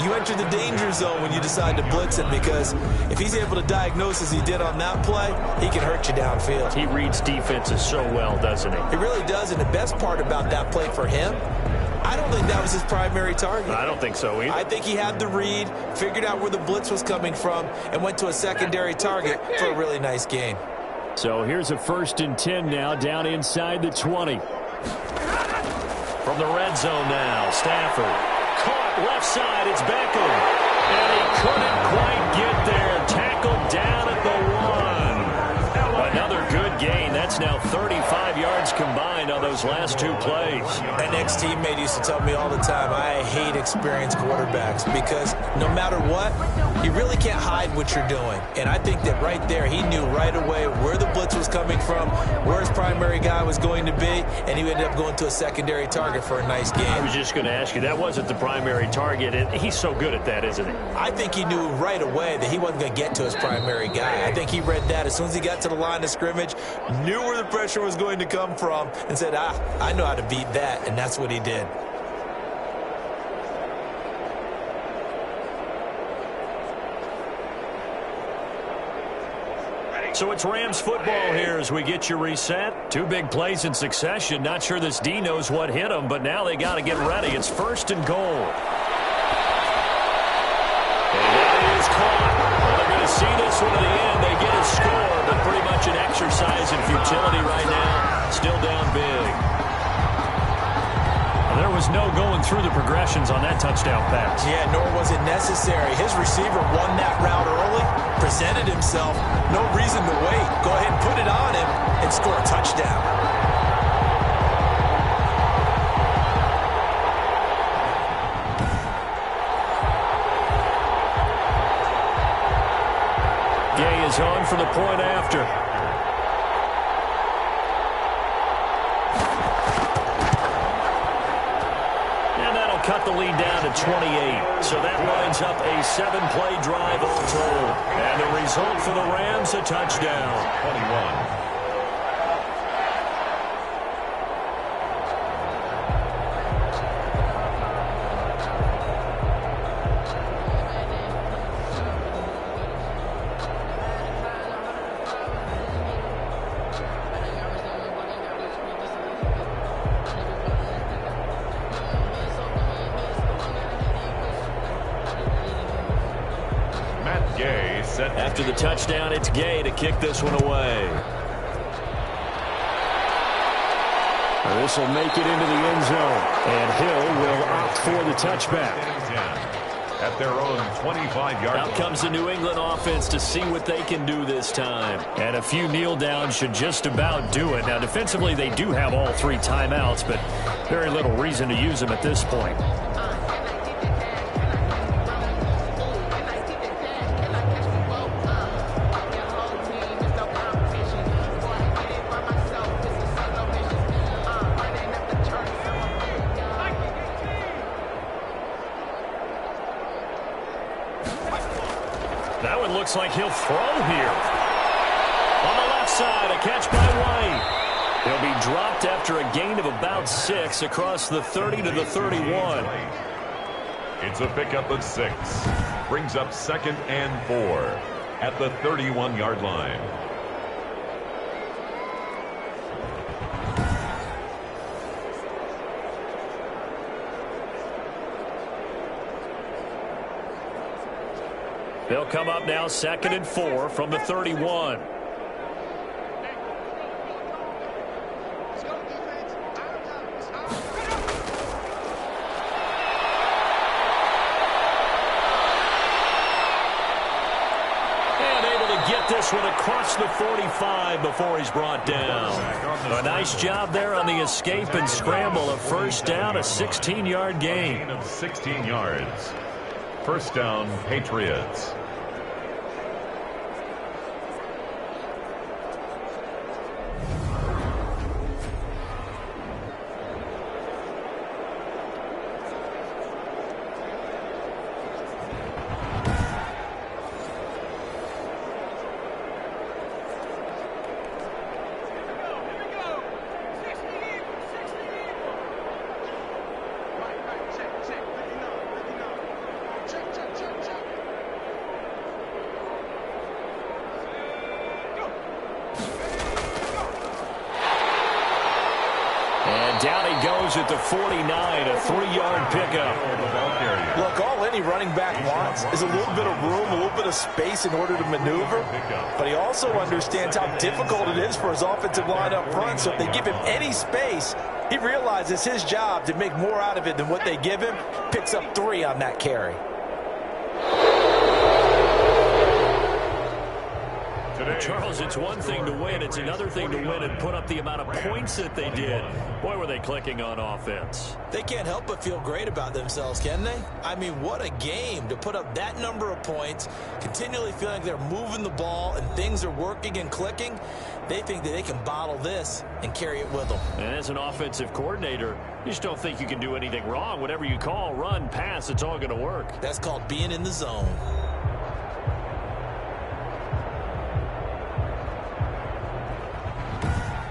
you enter the danger zone when you decide to blitz him, because if he's able to diagnose as he did on that play, he can hurt you downfield. He reads defenses so well, doesn't he? He really does, and the best part about that play for him, I don't think that was his primary target. I don't think so either. I think he had the read, figured out where the blitz was coming from, and went to a secondary target for a really nice gain. So here's a first and 10 now down inside the 20. From the red zone now, Stafford. Caught left side, it's Beckham. And he couldn't quite get there. Tackled down at the 1. Another good gain. That's now 35 yards combined on those last two plays. An ex-teammate used to tell me all the time, I hate experienced quarterbacks because no matter what, you really can't hide what you're doing. And I think that right there, he knew right away where the blitz was coming from, where his primary guy was going to be, and he ended up going to a secondary target for a nice game. I was just going to ask you, that wasn't the primary target. And he's so good at that, isn't he? I think he knew right away that he wasn't going to get to his primary guy. I think he read that as soon as he got to the line of scrimmage, knew where the pressure was going to come from, and said, I know how to beat that, and that's what he did. So it's Rams football here as we get you reset. Two big plays in succession. Not sure this D knows what hit them, but now they got to get ready. It's 1st and goal. And that is caught. Well, they're going to see this one to the end. They get a score, but pretty much an exercise in futility right now. Still down big. There was no going through the progressions on that touchdown pass. Yeah, nor was it necessary. His receiver won that route early, presented himself. No reason to wait. Go ahead and put it on him and score a touchdown. Gay is on for the point after. Cut the lead down to 28. So that lines up a 7-play drive all told. And the result for the Rams, a touchdown. 21. After the touchdown, it's Gay to kick this one away. This will make it into the end zone. And Hill will opt for the touchback. At their own 25-yard line. Out comes the New England offense to see what they can do this time. And a few kneel downs should just about do it. Now, defensively, they do have all 3 timeouts, but very little reason to use them at this point. That one looks like he'll throw here. On the left side, a catch by White. He'll be dropped after a gain of about 6 across the 30 to the 31. It's a pickup of 6. Brings up 2nd and 4 at the 31-yard line. They'll come up now 2nd and 4 from the 31. And able to get this one across the 45 before he's brought down. A nice job there on the escape and scramble. A first down, a 16-yard gain. Gain of 16 yards. First down, Patriots. Down he goes at the 49, a 3-yard pickup. Look, all any running back wants is a little bit of room, a little bit of space in order to maneuver. But he also understands how difficult it is for his offensive line up front. So if they give him any space, he realizes his job to make more out of it than what they give him. Picks up 3 on that carry. Charles, it's one thing to win. It's another thing to win and put up the amount of points that they did. Boy, were they clicking on offense. They can't help but feel great about themselves, can they? I mean, what a game to put up that number of points, continually feeling like they're moving the ball and things are working and clicking. They think that they can bottle this and carry it with them. And as an offensive coordinator, you just don't think you can do anything wrong. Whatever you call, run, pass, it's all going to work. That's called being in the zone.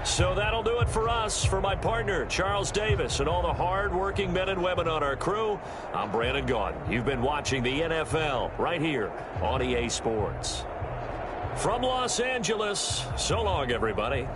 So that'll do it for us. For my partner, Charles Davis, and all the hard-working men and women on our crew, I'm Brandon Gaudin. You've been watching the NFL right here on EA Sports. From Los Angeles, so long, everybody.